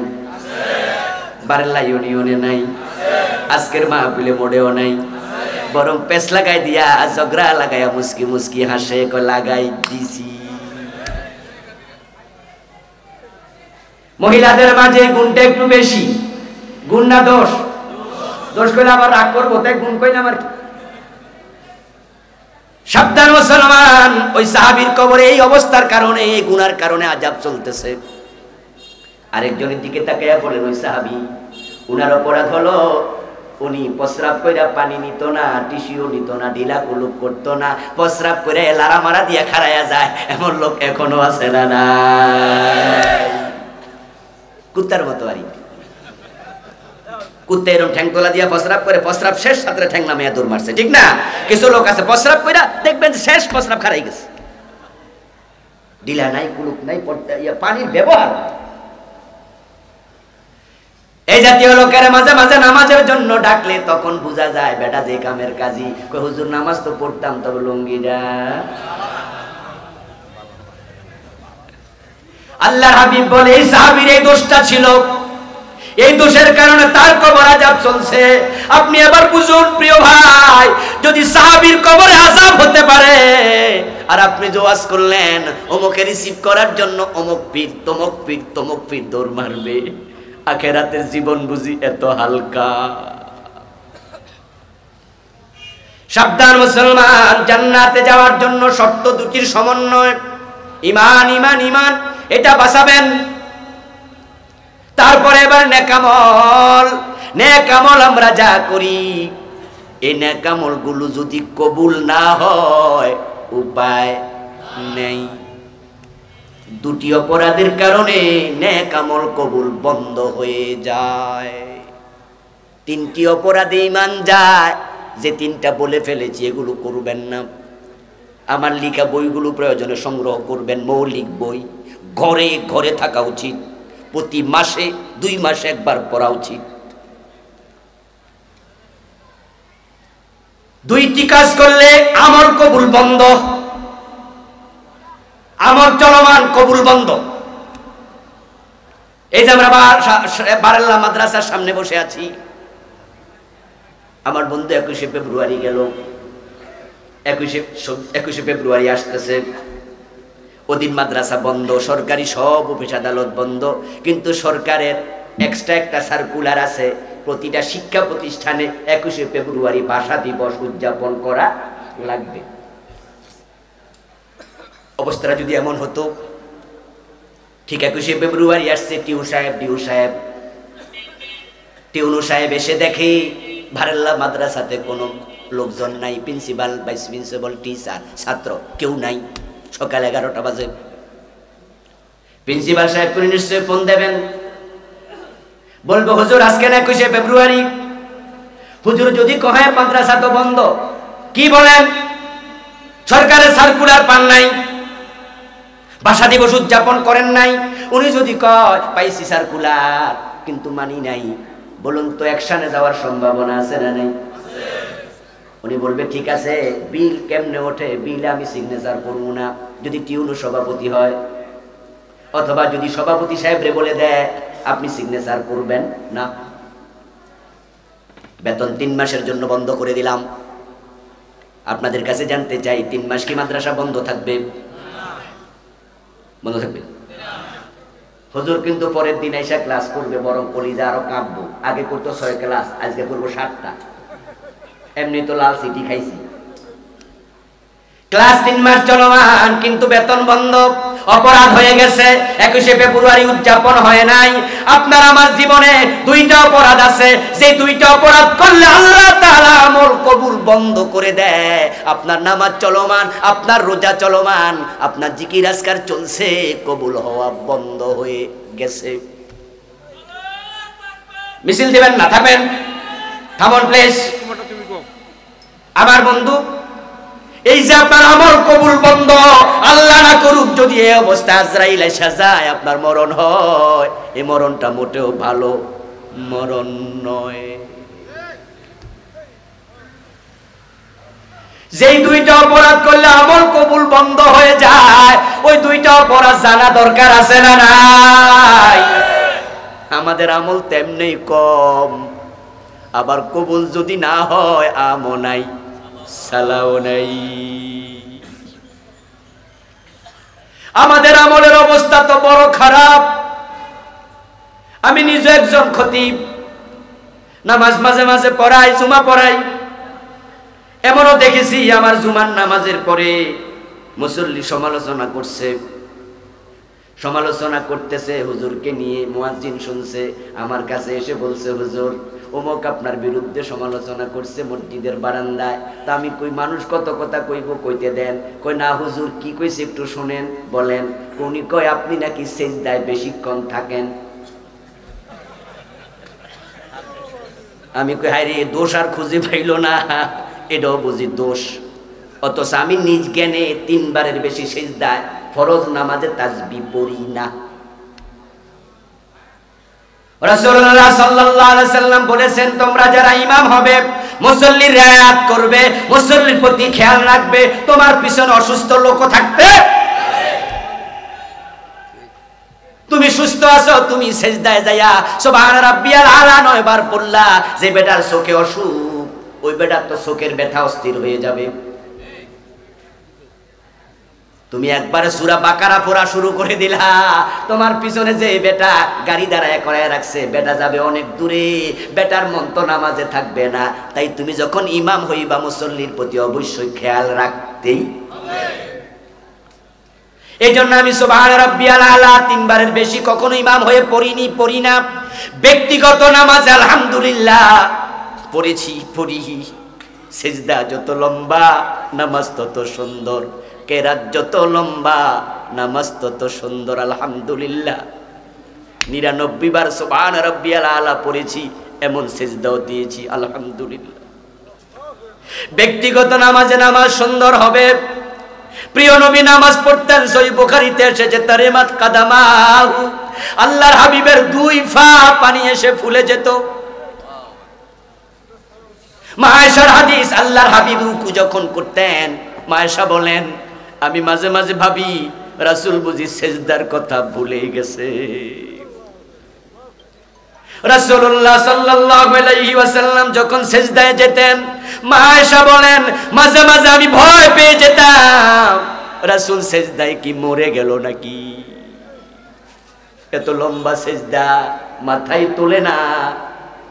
বারেল্লা ইউনিয়নে নাই, আজকের মাহফিলে মোড়েও নাই, বরং পেছ লাগাই দিয়া ঝগড়া লাগাইয়া মুস্কি মুস্কি হাসে, লাগাই দিছি। মহিলাদের মাঝে গুণটা একটু বেশি। গুণ না দোষ? দোষ কইলে আবার রাগ করবো, তাই গুণ কইলে আমার কি? সাবধান মুসলমান, ওই সাহাবীর কবরে এই অবস্থার কারণে, এই গুনার কারণে আযাব চলতেছে। আরেকজনের দিকে তাকাইয়া বলেন, ওই সাহাবী, উনার অপরাধ হলো উনি প্রস্রাব কইরা পানি নিত না, টিস্যুও নিত না, ঢিলা কুলুপ করতো না, প্রস্রাব করে লারা মারা দিয়া খাড়াইয়া যায়। এমন লোক এখনো আছে না? নাই। কুত্তার মতো আরি, কুত্তা এরকম ঠ্যাং তোলা দিয়া প্রস্রাব করে, প্রস্রাব শেষ সাথে ঠ্যাং নামিয়া দৌড় মারছে, ঠিক না? কিছু লোক আছে প্রস্রাব কইরা দেখবেন শেষ প্রস্রাব খারাই গেছে, ঢিলা নাই, কুলুপ নাই, পানির ব্যবহার। এই জাতীয় লোকের মাঝে মাঝে নামাজের জন্য ডাকলে তখন বোঝা যায় বেটা যে কামের কাজী। কই হুজুর নামাজ তো পড়তাম, তবে লুঙ্গিটা। আল্লাহর হাবিব বলে, এই সাহাবীর এই দোষটা ছিল, এই দোষের কারণে তার কবর আযাব চলছে। আপনি এবার বুঝুন প্রিয় ভাই, যদি সাহাবীর কবরে আযাব হতে পারে, আর আপনি যে ওয়াজ করলেন অমুকে রিসিভ করার জন্য অমুক পীর তমুক পীর তমুক পীর দৌড় মারবে, আখিরাতের জীবন বুঝি এত হালকা? সাবধান মুসলমান, জান্নাতে যাওয়ার জন্য শর্ত দুটির সমন্বয়, ঈমান ঈমান ঈমান, এটা বাঁচাবেন। তারপরে এবার নেকামল। নেকামল আমরা যা করি, এই নেকামল গুলো যদি কবুল না হয়, উপায় নেই। দুটি অপরাধের কারণে নেকামল কবুল বন্ধ হয়ে যায়। তিনটি অপরাধে ঈমান যায়, যে তিনটা বলে ফেলেছি এগুলো করবেন না। আমার লেখা বইগুলো প্রয়োজনে সংগ্রহ করবেন, মৌলিক বই ঘরে ঘরে থাকা উচিত, প্রতি মাসে 2 মাসে একবার পড়া উচিত। দুইটি কাজ করলে আমল কবুল বন্ধ, আমল চলমান কবুল বন্ধ। এই যে আমরা বারেল্লা মাদ্রাসার সামনে বসে আছি, আমার বন্ধু 21শে ফেব্রুয়ারি গেল, 21শে ফেব্রুয়ারি আসতেছে, ওদিন মাদ্রাসা বন্ধ, সরকারি সব অফিস আদালত বন্ধ, কিন্তু সরকারের এক্সট্রা একটা সার্কুলার আছে, প্রতিটা শিক্ষা প্রতিষ্ঠানে 21শে ফেব্রুয়ারি ভাষা দিবস উদযাপন করা লাগবে। অবস্থাটা যদি এমন হতো, ঠিক 21শে ফেব্রুয়ারি আসছে, টিউ সাহেব এসে দেখে বারেল্লা মাদ্রাসাতে কোনো লোকজন নাই, প্রিন্সিপাল, ভাইস প্রিন্সিপাল, টিচার, ছাত্র কেউ নাই। সকাল 11টা বাজে। প্রিন্সিপাল সাহেব করে নিশ্চয়ই ফোন দেবেন, বলবো হুজুর আজকে না 21শে ফেব্রুয়ারি। হুজুর যদি কহে মাদ্রাসা তো বন্ধ, কি বলেন? সরকারের সার্কুলার পান নাই, ভাষা দিবস উদযাপন করেন নাই। উনি যদি কয় পাইছি সার্কুলার কিন্তু মানি নাই, বলুন তো অ্যাকশনে যাওয়ার সম্ভাবনা আছে না নাই? উনি বলবে ঠিক আছে, বিল কেমনে ওঠে? বিলে আমি সিগনেচার করবো না, যদি টিউনো সভাপতি হয়, অথবা যদি সভাপতি সাহেবরে বলে দেয় আপনি সিগনেচার করবেন না। বেতন 3 মাসের জন্য বন্ধ করে দিলাম। আপনাদের কাছে জানতে চাই, 3 মাস কি মাদ্রাসা বন্ধ থাকবে? মনে থাকবে। হুজুর কিন্তু পরের দিন এসে ক্লাস করবে, বরং কলিজা আরো কাঁপবো। আগে করতো 6 ক্লাস, আজকে করবো 7টা। এমনি তো লাল সিটি খাইছি। ক্লাস 3 মাস চলমান, কিন্তু বেতন বন্ধ। অপরাধ হয়ে গেছে, 21শে ফেব্রুয়ারি উদযাপন হয় নাই। আপনার আমার জীবনে 2টা অপরাধ আছে, যে 2টা অপরাধ করলে আল্লাহ তাআলা আমল কবুল বন্ধ করে দেয়। আপনার নামাজ চলমান, আপনার রোজা চলমান, আপনার জিকির আজকার চলছে, কবুল হওয়া বন্ধ হয়ে গেছে। মিছিল দিবেন না, থাকবেন, থামুন প্লিজ। আমার বন্ধু, এই যে আপনার আমল কবুল বন্ধ, আল্লাহ না করুক যদি এই অবস্থা আজরাইল এসে যায়, আপনার মরণ হয়, এই মরণটা মোটেও ভালো মরণ নয়। যেই 2টা অপরাধ করলে আমল কবুল বন্ধ হয়ে যায়, ওই 2টা অপরাধ জানা দরকার আছে না নাই? আমাদের আমল তেমনি কম, আবার কবুল যদি না হয় আমও নাই, সালাও নাই। আমাদের আমলের অবস্থা তো বড় খারাপ। আমি নিজে একজন খতিব, নামাজ মাঝে মাঝে পড়াই, জুমা পড়াই। এমনও দেখেছি আমার জুমার নামাজের পরে মুসল্লি সমালোচনা করছে, সমালোচনা করতেছে হুজুরকে নিয়ে। মুয়াজ্জিন শুনছে, আমার কাছে এসে বলছে, হুজুর অমুক আপনার বিরুদ্ধে সমালোচনা করছে মসজিদের বারান্দায়। তা আমি কই, মানুষ কত কথা কইব, কইতে দেন। কই না হুজুর, কি কইছে একটু শুনেন, বলেন। উনি কয় আপনি নাকি সেজদায় বেশিক্ষণ থাকেন। আমি কই, হায় রে, দোষ আর খুঁজে পাইল না, এটাও বুঝি দোষ। অথচ আমি নিজ জ্ঞানে 3 বারের বেশি সেজদায় ফরজ নামাজে তাসবিহ পড়ি না। রাসূলুল্লাহ সাল্লাল্লাহু আলাইহি সাল্লাম বলেছেন, তোমরা যারা ইমাম হবে, মুসল্লির রিয়ায়াত করবে, মুসল্লির প্রতি খেয়াল রাখবে। তোমার পিছনে অসুস্থ লোক থাকবে, তুমি সুস্থ আছো, তুমি সেজদায় যায়া সুবহান রাব্বিয়াল আলা 9 বার পড়লা, যে বেটার চোখে অসুখ, ওই বেটার তো চোখের ব্যথা অস্থির হয়ে যাবে। তুমি একবারে সূরা বাকারা পড়া শুরু করে দিলা, তোমার পিছনে যে বেটা গাড়ি দাঁড়ায় করায় রাখছে, বেটা যাবে অনেক দূরে, বেটার মন তো নামাজে থাকবে না। তাই তুমি যখন ইমাম হইবা, মুসল্লির প্রতি অবশ্যই খেয়াল রাখতেই হবে। এই জন্য আমি সুবহান রাব্বিয়াল আলা 3 বারের বেশি কখনো ইমাম হয়ে পড়ি না। ব্যক্তিগত নামাজ আলহামদুলিল্লাহ পড়ি। সেজদা যত লম্বা, নামাজ তত সুন্দর। কেরাত যত লম্বা, নামাজ তত সুন্দর। আলহামদুলিল্লাহ 99 বার সুবহান রাব্বিয়াল আলা পড়েছি, এমন সেজদাও দিয়েছি, আলহামদুলিল্লাহ। ব্যক্তিগত নামাজে নামাজ সুন্দর হবে। প্রিয় নবী নামাজ পড়তেন, সহিহ বুখারীতে এসেছে, তারিমাত কাদামাহু, আল্লাহর হাবিবের 2 পা পানি এসে ফুলে যেত। মা আয়েশার হাদিস, আল্লাহর হাবিব রুকু যখন করতেন, মা আয়েশা বলেন, আমি মাঝে মাঝে ভাবি রাসূল বুঝি সেজদার কথা ভুলে গেছে। রাসূলুল্লাহ সাল্লাল্লাহু আলাইহি ওয়াসাল্লাম যখন সেজদায় যেতেন, মা আয়েশা বলেন, মাঝে মাঝে আমি ভয় পেয়ে যেতাম, রাসূল সেজদায় কি মরে গেল নাকি? এত লম্বা সেজদা, মাথায় তোলে না,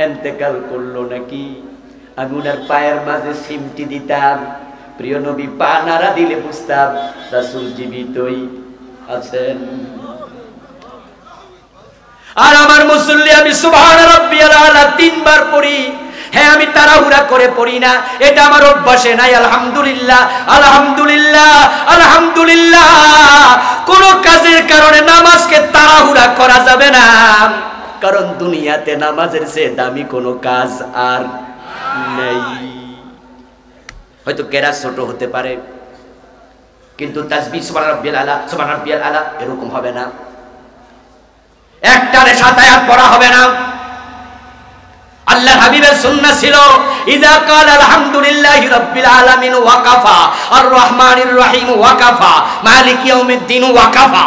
ইন্তেকাল করলো নাকি? আমি ওনার পায়ের মাঝে সিমটি দিতাম, প্রিয় নবী পা নাড়া দিলে বুঝতাম রাসূল জীবিতই আছেন। আর আমার মুসল্লি, আমি সুবহান রাব্বিয়াল আলা 3 বার পড়ি। হ্যাঁ, আমি তাড়াহুড়া করে পড়ি না, এটা আমার অভ্যাসে নাই। আলহামদুলিল্লাহ, আলহামদুলিল্লাহ, আলহামদুলিল্লাহ। কোন কাজের কারণে নামাজকে তাড়াহুড়া করা যাবে না, কারণ দুনিয়াতে নামাজের চেয়ে দামি কোনো কাজ আর নেই। হয়তো কেরাত ছোট হতে পারে, কিন্তু তাসবিহ সুবহান রাব্বিয়াল আলা, সুবহান রাব্বিয়াল আলা এরকম হবে না। একটারে 7 আয়াত পড়া হবে না। আল্লাহর হাবিবের সুন্নাহ ছিল, ইযা ক্বালা আলহামদুলিল্লাহি রাব্বিল আলামিন ওয়াকাফা, আর রহমানির রহিম ওয়াকাফা, মালিক ইয়াউমিদ্দিন ওয়াকাফা।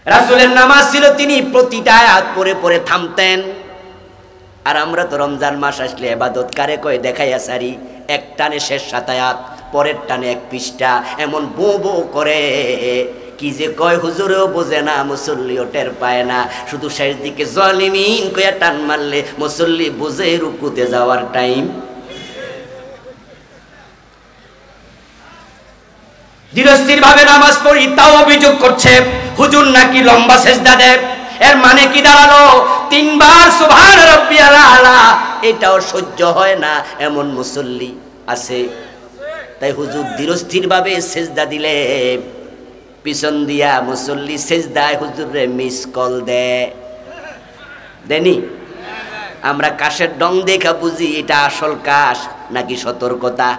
রাসূলের নামাজ ছিল, তিনি প্রতিটা আয়াত পড়ে পড়ে থামতেন, আর আমরা তো রমজান মাস আসলে ইবাদত কারে কয় দেখাইয়া সারি, এক টানে শেষ 7 আয়াত, পরের টানে 1 পৃষ্ঠা, এমন বো বো করে কি যে কয় হুজুরেও বোঝে না, মুসল্লিও টের পায় না। শুধু শেষ দিকে জালিমিন কইয়া টান মারলে মুসল্লি বুঝে রুকুতে যাওয়ার টাইম। ধীরস্থির ভাবে নামাজ পড়ি, তাও অভিযোগ করছে হুজুর নাকি লম্বা সেজদা দেয়। এর মানে কি দাঁড়ালো? 3 বার সুবহান রাব্বিয়াল আলা এটাও সহ্য হয় না এমন মুসল্লি আছে। তাই হুজুর ধীরস্থির ভাবে সেজদা দিলে পিছন দিয়া মুসল্লি সেজদায় হুজুরে মিস কল দেনি। আমরা কাশের ডং দেখা বুঝি এটা আসল কাশ নাকি সতর্কতা।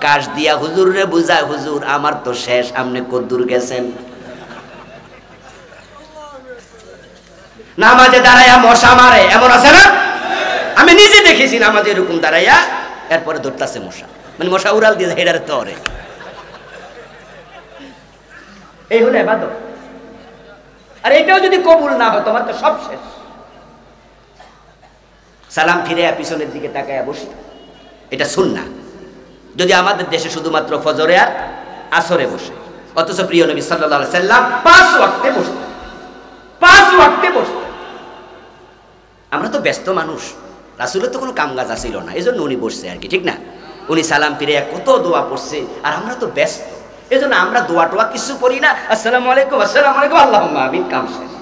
কাশ দিয়া হুজুরে বুঝায়, হুজুর আমার তো শেষ, আপনি কদ্দুর গেছেন। নামাজে দাঁড়াইয়া মশা মারে, এমন আছে না? আমি নিজে দেখেছি নামাজে এরকম দাঁড়াইয়া, এরপরে ধরতেছে মশা, মানে মশা উড়াল দিয়ে হেডার তরে। এই হলো ইবাদত। আর এটাও যদি কবুল না হয় তোমার তো সব শেষ। সালাম ফিরে পিছনের দিকে তাকায়া বসি, এটা সুন্নাহ। যদি আমাদের দেশে শুধুমাত্র ফজরে আর আসরে বসে, অথচ প্রিয় নবী সাল্লাল্লাহু আলাইহি সাল্লাম 5 ওয়াক্তে বসতেন, 5 ওয়াক্তে বসতেন। আমরা তো ব্যস্ত মানুষ, রাসূলের তো কোনো কামকাজ ছিল না, এজন্য উনি বসছে আর কি, ঠিক না? উনি সালাম ফিরে কত দোয়া পড়ছে, আর আমরা তো ব্যস্ত, এজন্য আমরা দোয়া টোয়া কিছু করি না। আসসালামু আলাইকুম, আসসালামু আলাইকুম, আল্লাহুম্মা আমিন, কাম শেষ।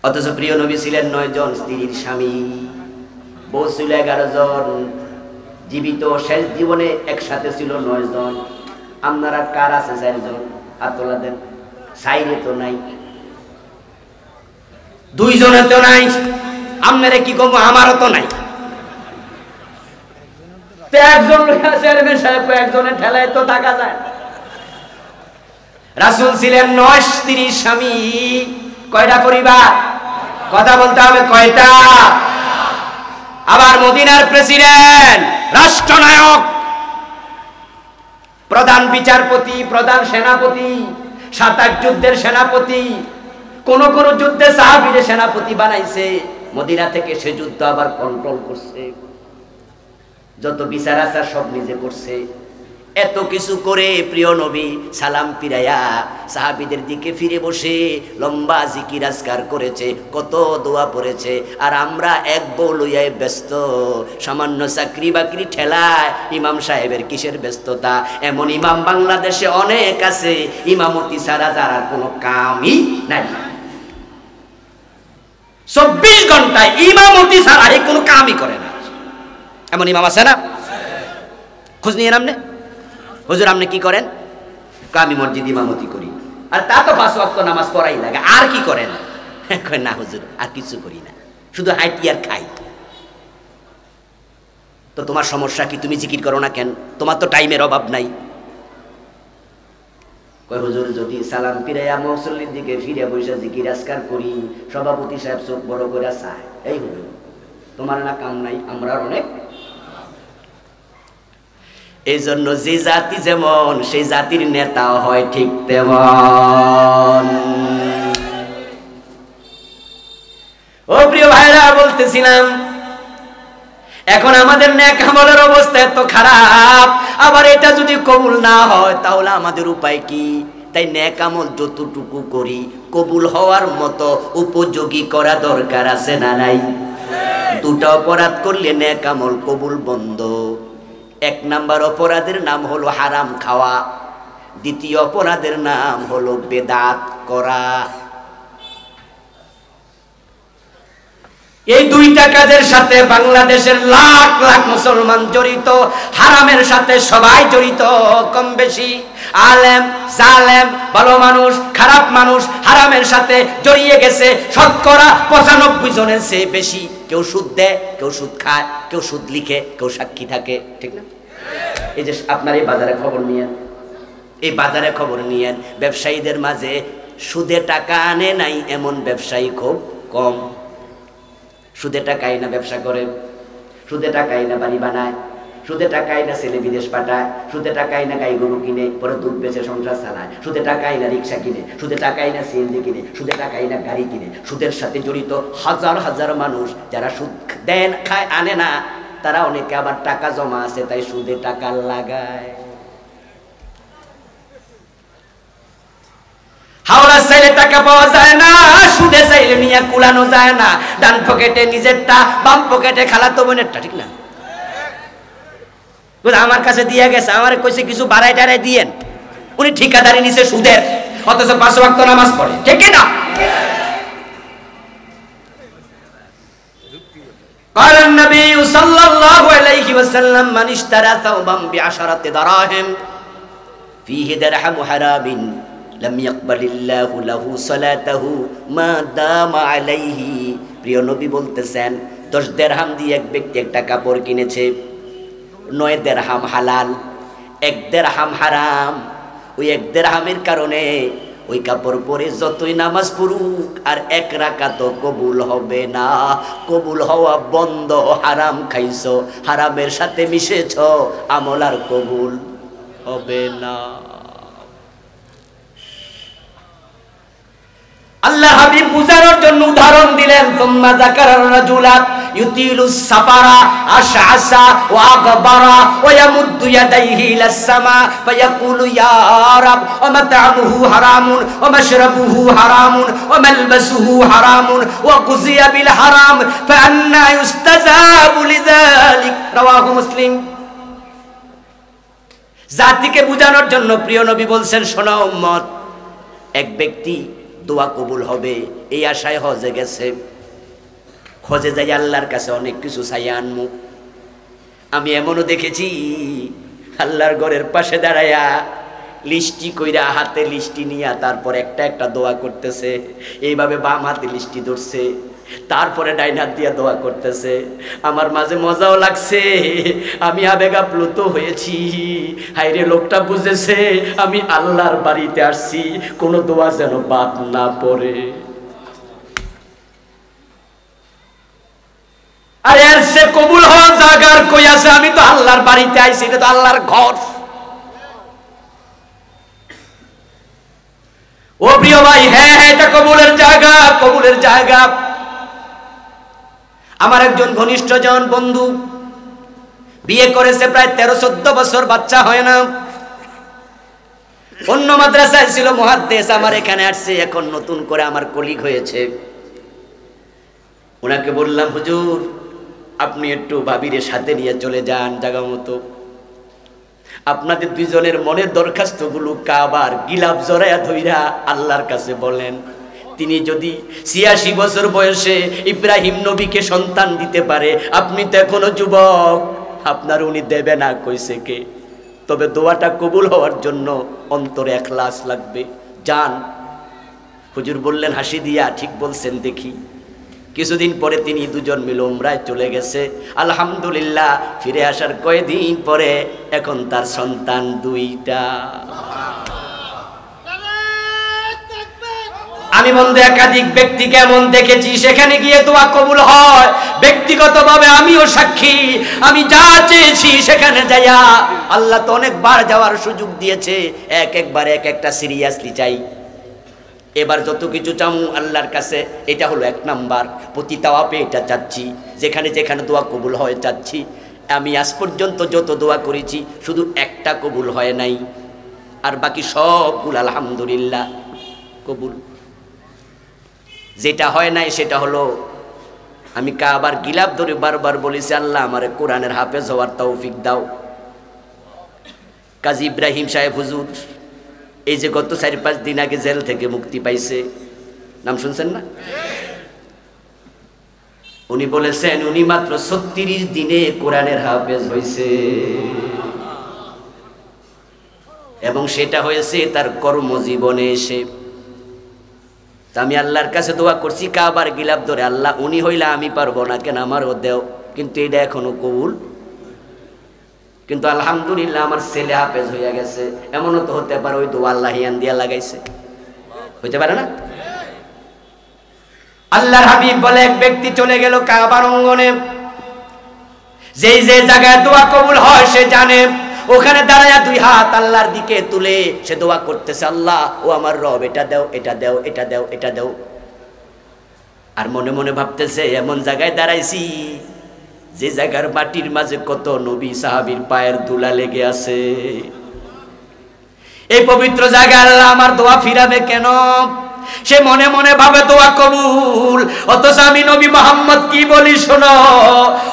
অথচ প্রিয় নবী ছিলেন 9 জন স্ত্রীর স্বামী, বউ ছিল 11 জন, জীবিত শেষ জীবনে একসাথে ছিল 9 জন। আপনারা কার আছে 4 জন? হাত তোলা দেন। সাইরে তো নাই, 2 জনে তো নাই, আপনারে কি কম, আমারও তো নাই। তো একজন চেয়ারম্যান সাহেব একজনের ঠেলায় তো থাকা যায়। রাসূল ছিলেন 9 স্ত্রীর স্বামী, কয়টা পরিবার? কথা বলতে হবে, কয়টা? আবার মদিনার প্রেসিডেন্ট, রাষ্ট্রনায়ক, প্রধান বিচারপতি, প্রধান সেনাপতি, 7-8 যুদ্ধের সেনাপতি, কোন কোন যুদ্ধে সাহাবীরে সেনাপতি বানাইছে, মদিনা থেকে সে যুদ্ধ আবার কন্ট্রোল করছে, যত বিচার আচার সব নিজে করছে। এত কিছু করে প্রিয় নবী সালাম ফিরাইয়া সাহাবীদের দিকে ফিরে বসে লম্বা জিকির আজকার করেছে, কত দোয়া পড়েছে। আর আমরা এক বউ লইয়ায় ব্যস্ত, সামান্য চাকরি বাকরি ঠেলায় ইমাম সাহেবের কিসের ব্যস্ততা। এমন ইমাম বাংলাদেশে অনেক আছে, ইমামতি ছাড়া যারা কোনো কামই নাই, 24 ঘন্টায় ইমামতি ছাড়া কোনো কামই করে না, এমন ইমাম আছে না? খোঁজ নিয়ে নামনে, হুজুর আপনি কি করেন? আমি মসজিদ ইমামতি করি। আর তা তো 5 ওয়াক্ত নামাজ পড়াই লাগে, আর কি করেন? না হুজুর আর কিছু করি না, শুধু হাঁটি আর খাই। তো তোমার সমস্যা কি? তুমি জিকির করো না কেন? তোমার তো টাইমের অভাব নাই। কয় হুজুর যদি সালাম ফিরাইয়া মুসল্লির দিকে ফিরে বসে জিকির আজকার করি, সভাপতি সাহেব চোখ বড় করে চায়, এই হুজুর তোমার না কাম নাই, আমরা অনেক। এই জন্য যে জাতি যেমন সেই জাতির নেতাও হয় ঠিক তেমন। ও প্রিয় ভাইরা, বলতেছিলাম এখন আমাদের নেক আমলের অবস্থা এত খারাপ, আবার এটা যদি কবুল না হয় তাহলে আমাদের উপায় কি? তাই নেক আমল যতটুকু করি কবুল হওয়ার মতো উপযোগী করা দরকার আছে না নাই? 2টা অপরাধ করলে নেক আমল কবুল বন্ধ। 1 নাম্বার অপরাধের নাম হলো হারাম খাওয়া, 2য় অপরাধের নাম হলো বেদাত করা। এই 2টা কাজের সাথে বাংলাদেশের লাখ লাখ মুসলমান জড়িত, হারামের সাথে সবাই জড়িত কম বেশি। আলেম জালেম, ভালো মানুষ খারাপ মানুষ হারামের সাথে জড়িয়ে গেছে শতকরা 95 জনের চেয়ে বেশি। কেউ সুদ দেয়, কেউ সুদ খায়, কেউ সুদ লিখে, কেউ সাক্ষী থাকে, ঠিক না? এই যে আপনার এই বাজারে খবর নিয়েন, এই বাজারে খবর নিয়েন, ব্যবসায়ীদের মাঝে সুদে টাকা আনে নাই এমন ব্যবসায়ী খুব কম। সুদে টাকাই না ব্যবসা করে, সুদে টাকাই না বাড়ি বানায়, সুদে টাকায় না ছেলে বিদেশ পাঠায়, সুদে টাকায় না গাই গরু কিনে পরে দুধ বেচে সংসার চালায়, সুদে টাকায় না রিক্সা কিনে, সুদে টাকায় না সিএনজি কিনে, সুদে টাকায় না গাড়ি কিনে। সুদের সাথে জড়িত হাজার হাজার মানুষ যারা সুদ দেন খায় আনে না, তারা অনেকে আবার টাকা জমা আছে তাই সুদে টাকা লাগায়। হাওড়া চাইলে টাকা পাওয়া যায় না, সুদে চাইলে নিয়ে কুলানো যায় না। ডান পকেটে নিজেরটা, বাম পকেটে খালাতো বোনেরটা, ঠিক না? আমার কাছে দিয়ে গেছে, আমার কইছে কিছু বাড়াই টাড়াই দিয়েন, উনি ঠিকাদারি নিছে সুদের, অথচ 5 ওয়াক্ত নামাজ পড়ে, ঠিক কি না? قال النبي صلى الله عليه وسلم من اشترى ثوبا ب10 دراهم فيه درهم حرام لم يقبل الله له صلاته ما دام عليه। প্রিয় নবী বলতেছেন 10 দিরহাম দিয়ে এক ব্যক্তি একটা কাপড় কিনেছে, 9 দিরহাম হালাল, 1 দিরহাম হারাম। ওই 1 দিরহামের কারণে ওই কাপড় পরে যতই নামাজ পড়ুক আর 1 রাকাতও কবুল হবে না, কবুল হওয়া বন্ধ। হারাম খাইছো, হারামের সাথে মিশেছ, আমল আর কবুল হবে না। আল্লাহ হাবিব বুঝানোর জন্য উদাহরণ দিলেন, সুম্মা যাকারা রাজুলা ইউতিলুস সাফারা আশআসা ওয়া আগবারা ওয়া ইয়ামুদ্দু ইয়াদাইহি ইলাস সামা ফায়াকুলু ইয়া রাব ওয়া মাতআমুহু হারামুন ওয়া মাশরাবুহু হারামুন ওয়া মালবাসুহু হারামুন ওয়া গুযিয়া বিল হারাম ফাআন্না ইউস্তাজাবু লিযালিক। রাওয়াহু মুসলিম। জাতিকে বুঝানোর জন্য প্রিয় নবী বলছেন, শোনো উম্মত, এক ব্যক্তি দোয়া কবুল হবে এই আশায় হজে গেছে, হজে যাই আল্লাহর কাছে অনেক কিছু চাই আনমু। আমি এমনও দেখেছি আল্লাহর ঘরের পাশে দাঁড়ায়া লিস্টি কইরা, হাতে লিস্টি নিয়া তারপর একটা একটা দোয়া করতেছে, এইভাবে বাম হাতে লিস্টি ধরছে, তারপরে ডাইন হাত দিয়া দোয়া করতেছে। আমার মাঝে মজাও লাগছে, আমি আবেগ আপ্লুত হয়েছি। হায়রে, লোকটা বুঝেছে আমি আল্লাহর বাড়িতে আসছি, কোনো দোয়া যেন বাদ না পড়ে। আরে সে কবুল হওয়া জায়গার কই আছে? আমি তো আল্লাহর বাড়িতে আইছি, এটা তো আল্লাহর ঘর। ও প্রিয় ভাই, হ্যাঁ হ্যাঁ, এটা কবুলের জায়গা, কবুলের জায়গা। আমার একজন ঘনিষ্ঠ জন বন্ধু বিয়ে করেছে, প্রায় 13-14 বছর, বাচ্চা হয় না। অন্য মাদ্রাসায় ছিল, মুহাদ্দিস, আমার এখানে আসছে, এখন নতুন করে আমার কলিগ হয়েছে। ওনাকে বললাম, হুজুর আপনি একটু ভাবিরে সাথে নিয়ে চলে যান জায়গা মতো, আপনাদের দুইজনের মনের দরখাস্তগুলো কাবার গিলাফ জড়ায়া ধইরা আল্লাহর কাছে বলেন। তিনি যদি 86 বছর বয়সে ইব্রাহিম নবীকে সন্তান দিতে পারে, আপনি তো এখনো যুবক, আপনার উনি দেবে না কইছে কে? তবে দোয়াটা কবুল হওয়ার জন্য অন্তরে ইখলাস লাগবে। যান। হুজুর বললেন হাসি দিয়া, ঠিক বলছেন দেখি। কিছুদিন পরে তিনি দুজন মিলে উমরায় চলে গেছে। আলহামদুলিল্লাহ, ফিরে আসার কয়েকদিন পরে এখন তার সন্তান 2টা। আমি বন্ধু একাধিক ব্যক্তিকে এমন দেখেছি, সেখানে গিয়ে দোয়া কবুল হয়। ব্যক্তিগতভাবে আমিও সাক্ষী, আমি যা চেয়েছি সেখানে যাইয়া আল্লাহ তো অনেকবার যাওয়ার সুযোগ দিয়েছে, একবার এক একটা সিরিয়াসলি চাই। এবার যত কিছু চামু আল্লাহর কাছে, এটা হলো 1 নাম্বার। প্রতি তাওয়াফে এটা চাচ্ছি, যেখানে যেখানে দোয়া কবুল হয় চাচ্ছি। আমি আজ পর্যন্ত যত দোয়া করেছি শুধু একটা কবুল হয় নাই, আর বাকি সবগুলো আলহামদুলিল্লাহ কবুল। যেটা হয় নাই সেটা হলো, আমি কাবার গিলাফ ধরে বারবার বলেছি, আল্লাহ আমারে কোরআনের হাফেজ হওয়ার তৌফিক দাও। কাজী ইব্রাহিম সাহেব হুজুর, এই যে গত 4-5 দিন আগে জেল থেকে মুক্তি পাইছে, নাম শুনছেন না? উনি বলেছেন উনি মাত্র 36 দিনে কোরআনের হাফেজ হয়েছে, এবং সেটা হয়েছে তার কর্মজীবনে এসে। আমি আল্লাহর কাছে দোয়া করছি কাবার গিলাফ ধরে, আল্লাহ উনি হইলে আমি পারবো না, কেন আমারও দেও, কিন্তু এটা এখনো কবুল। কিন্তু আলহামদুলিল্লাহ আমার ছেলে হাফেজ হইয়া গেছে। এমনও তো হতে পারে ওই দোয়া আল্লাহ হিয়ান দিয়া লাগাইছে, হইতে পারে না? আল্লাহর হাবিব বলে, এক ব্যক্তি চলে গেল কাবার অঙ্গনে, যেই যে জায়গায় দোয়া কবুল হয় সে জানে, ওখানে দাঁড়ায়া দুই হাত আল্লাহর দিকে তুলে সে দোয়া করতেছে, আল্লাহ ও আমার রব, এটা দাও, এটা দাও, এটা দাও, এটা দাও। আর মনে মনে ভাবতেছে এমন জায়গায় দাঁড়াইছি যে জায়গার মাটির মাঝে কত নবী সাহাবীর পায়ের ধুলা লেগে আছে। এই পবিত্র জায়গায় আল্লাহ আমার দোয়া ফিরাবে কেন? সে মনে মনে ভাবে দোয়া কবুল, অথচ আমি নবী মুহাম্মদ কি বলি শোনো,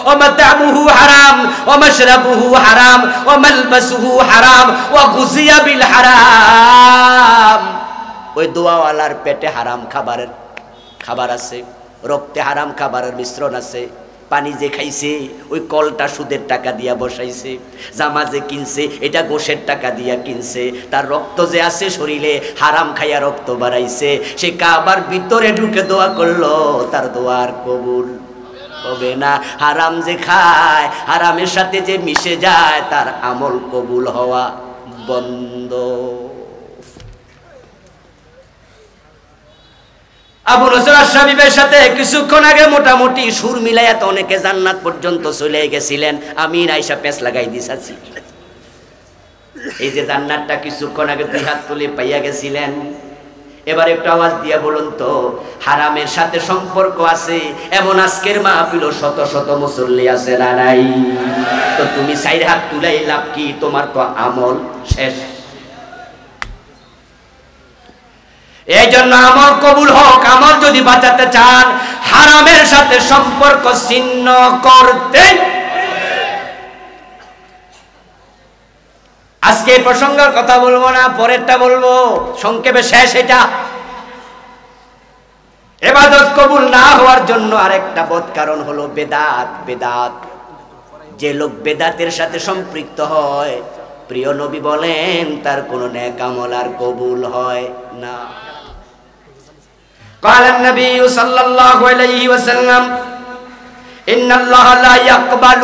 ওয়া মাতামুহু হারাম ওয়া মাশরাবুহু হারাম ওয়া মালবাসুহু হারাম ওয়া গুযিয়া বিল হারাম। ওই দোয়াওয়ালার পেটে হারাম খাবার আছে, রক্তে হারাম খাবারের মিশ্রণ আছে, পানি যে খাইছে ওই কলটা সুদের টাকা দিয়া বসাইছে, জামা যে কিনছে এটা গোশের টাকা দিয়া কিনছে, তার রক্ত যে আছে শরীরে হারাম খাইয়া রক্ত বাড়াইছে, সে কাবার ভিতরে ঢুকে দোয়া করলো, তার দোয়ার কবুল হবে না। হারাম যে খায়, হারামের সাথে যে মিশে যায়, তার আমল কবুল হওয়া বন্ধ। আবু নসর আশ-শাবিবের সাথে কিছুক্ষণ আগে মোটামুটি সুর মিলাইয়া তো অনেকে জান্নাত পর্যন্ত চলে গেছিলেন, আমি আইসা পেঁচ লাগাই দিয়েছি। এই যে জান্নাতটা কিছুক্ষণ আগে দুই হাত তুলে পাইয়া গেছিলেন, এবার একটু আওয়াজ দিয়া বলুন তো, হারামের সাথে সম্পর্ক আছে এমন আজকের মাহফিল শত শত মুসল্লি আছে না নাই? তো তুমি চাইর হাত তুলাই লাভ কি? তোমার তো আমল শেষ। এই জন্য আমল কবুল হোক, আমল যদি বাঁচাতে চান হারামের সাথে সম্পর্ক ছিন্ন করতে। আজকে এই প্রসঙ্গের কথা বলবো না, পরেরটা বলবো, সংক্ষেপে শেষ। এটা ইবাদত কবুল না হওয়ার জন্য আরেকটা বদ কারণ হলো বেদাত। বেদাত, যে লোক বেদাতের সাথে সম্পৃক্ত হয়, প্রিয় নবী বলেন তার কোনো নেক আমল আর কবুল হয় না। قال النبي صلى الله عليه وسلم إن الله لا يقبل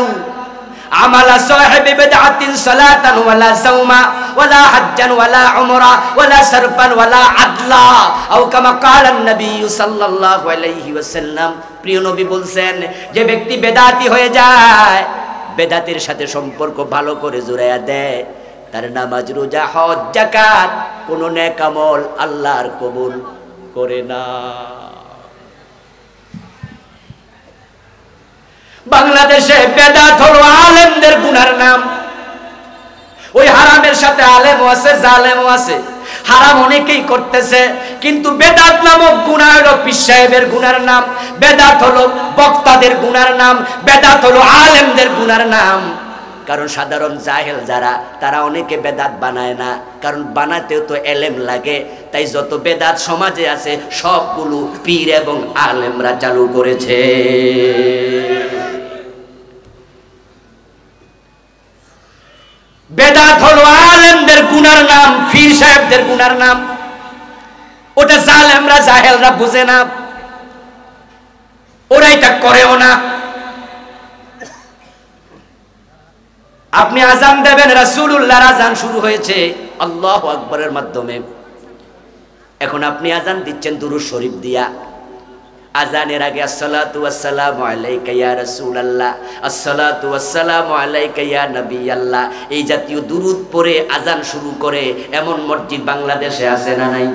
عمل صاحب بدعة صلاة ولا صوما ولا حجا ولا عمرة ولا صرفا ولا عدلا أو كما قال النبي صلى الله عليه وسلم। প্রিয় নবী বলছেন, যে ব্যক্তি বেদাতি হয়ে যায়, বেদাতের সাথে সম্পর্ক ভালো করে জোড়ায়া দেয়, তার নামাজ রোজা হজ যাকাত কোন নেক আমল আল্লাহর কবুল করে না। বাংলাদেশে বেদাত হলো আলেমদের গুনার নাম। ওই হারামের সাথে আলেমও আছে, জালেমও আছে। হারাম অনেকেই করতেছে, কিন্তু বেদাত নামক গুনাহ হলো পীর সাহেবের গুনার নাম, বেদাত হলো বক্তাদের গুনার নাম, বেদাত হলো আলেমদের গুনার নাম। কারণ সাধারণ জাহেল যারা, তারা অনেকে বেদাত বানায় না, কারণ বানাতেও তো এলেম লাগে। তাই যত বেদাত সমাজে আছে সবগুলো পীর এবং আলেমরা চালু করেছে। বেদাত হলো আলেমদের গুনার নাম, পীর সাহেবদের গুনার নাম। ওটা জালেমরা জাহেলরা বুঝে না, ওরা এটা করেও না। আপনি আজান দেবেন, রাসূলুল্লাহর আজান শুরু হয়েছে আল্লাহু আকবারের মাধ্যমে। এখন আপনি আজান দিচ্ছেন দুরূদ শরীফ দিয়া। আজানের আগে আসসালাতু ওয়াসসালামু আলাইকা ইয়া রাসূলুল্লাহ, আসসালাতু ওয়াসসালামু আলাইকা ইয়া নবিয়াল্লাহ, এই জাতীয় দুরূদ পড়ে আজান শুরু করে এমন মসজিদ বাংলাদেশে আছে না নাই?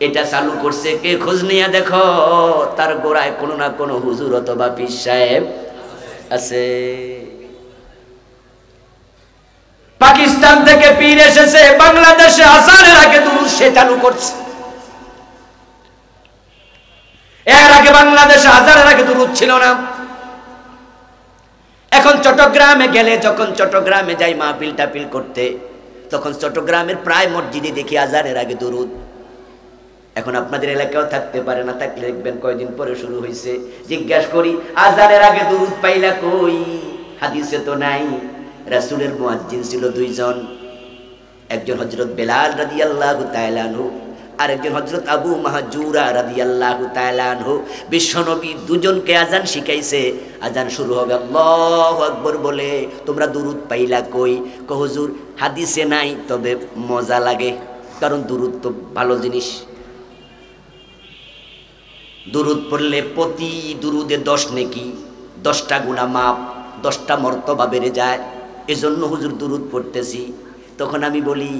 এটা চালু করছে কে? খোঁজ নিয়ে দেখো, তার গোড়ায় কোনো না কোনো হুজুর অথবা পীর সাহেব আছে। পাকিস্তান থেকে পীর এসেছে বাংলাদেশে, আজানের আগে দুরূদ সে চালু করছে। এর আগে বাংলাদেশে আজানের আগে দুরূদ ছিল না। এখন চট্টগ্রামে গেলে, যখন চট্টগ্রামে যাই মাহফিল টাফিল করতে, তখন চট্টগ্রামের প্রায় মসজিদে দেখি আজানের আগে দুরূদ। এখন আপনাদের এলাকাও থাকতে পারে, না থাকলে দেখবেন কয়দিন পরে শুরু হয়েছে। জিজ্ঞাসা করি, আজানের আগে দুরূদ পাইলা কই? হাদিসে তো নাই। রাসূলের মুয়াজ্জিন ছিল দুইজন, একজন হযরত বেলাল রাদিয়াল্লাহু তাআলা আনহু, আর একজন হযরত আবু মাহজুরা রাদিয়াল্লাহু তাআলা আনহু। বিশ্বনবী দুজনকে আজান শিখাইছে। আজান শুরু হবে আল্লাহু আকবার বলে, তোমরা দুরূদ পাইলা কই? কো হুজুর হাদিসে নাই, তবে মজা লাগে, কারণ দুরূদ তো ভালো জিনিস। দুরূদ পড়লে প্রতি দুরুদে 10 নেকি, 10টা গুনাহ মাপ, 10টা মর্তবা বেড়ে যায়। এজন্য হুজুর দুরূদ পড়তেছি। তখন আমি বলি,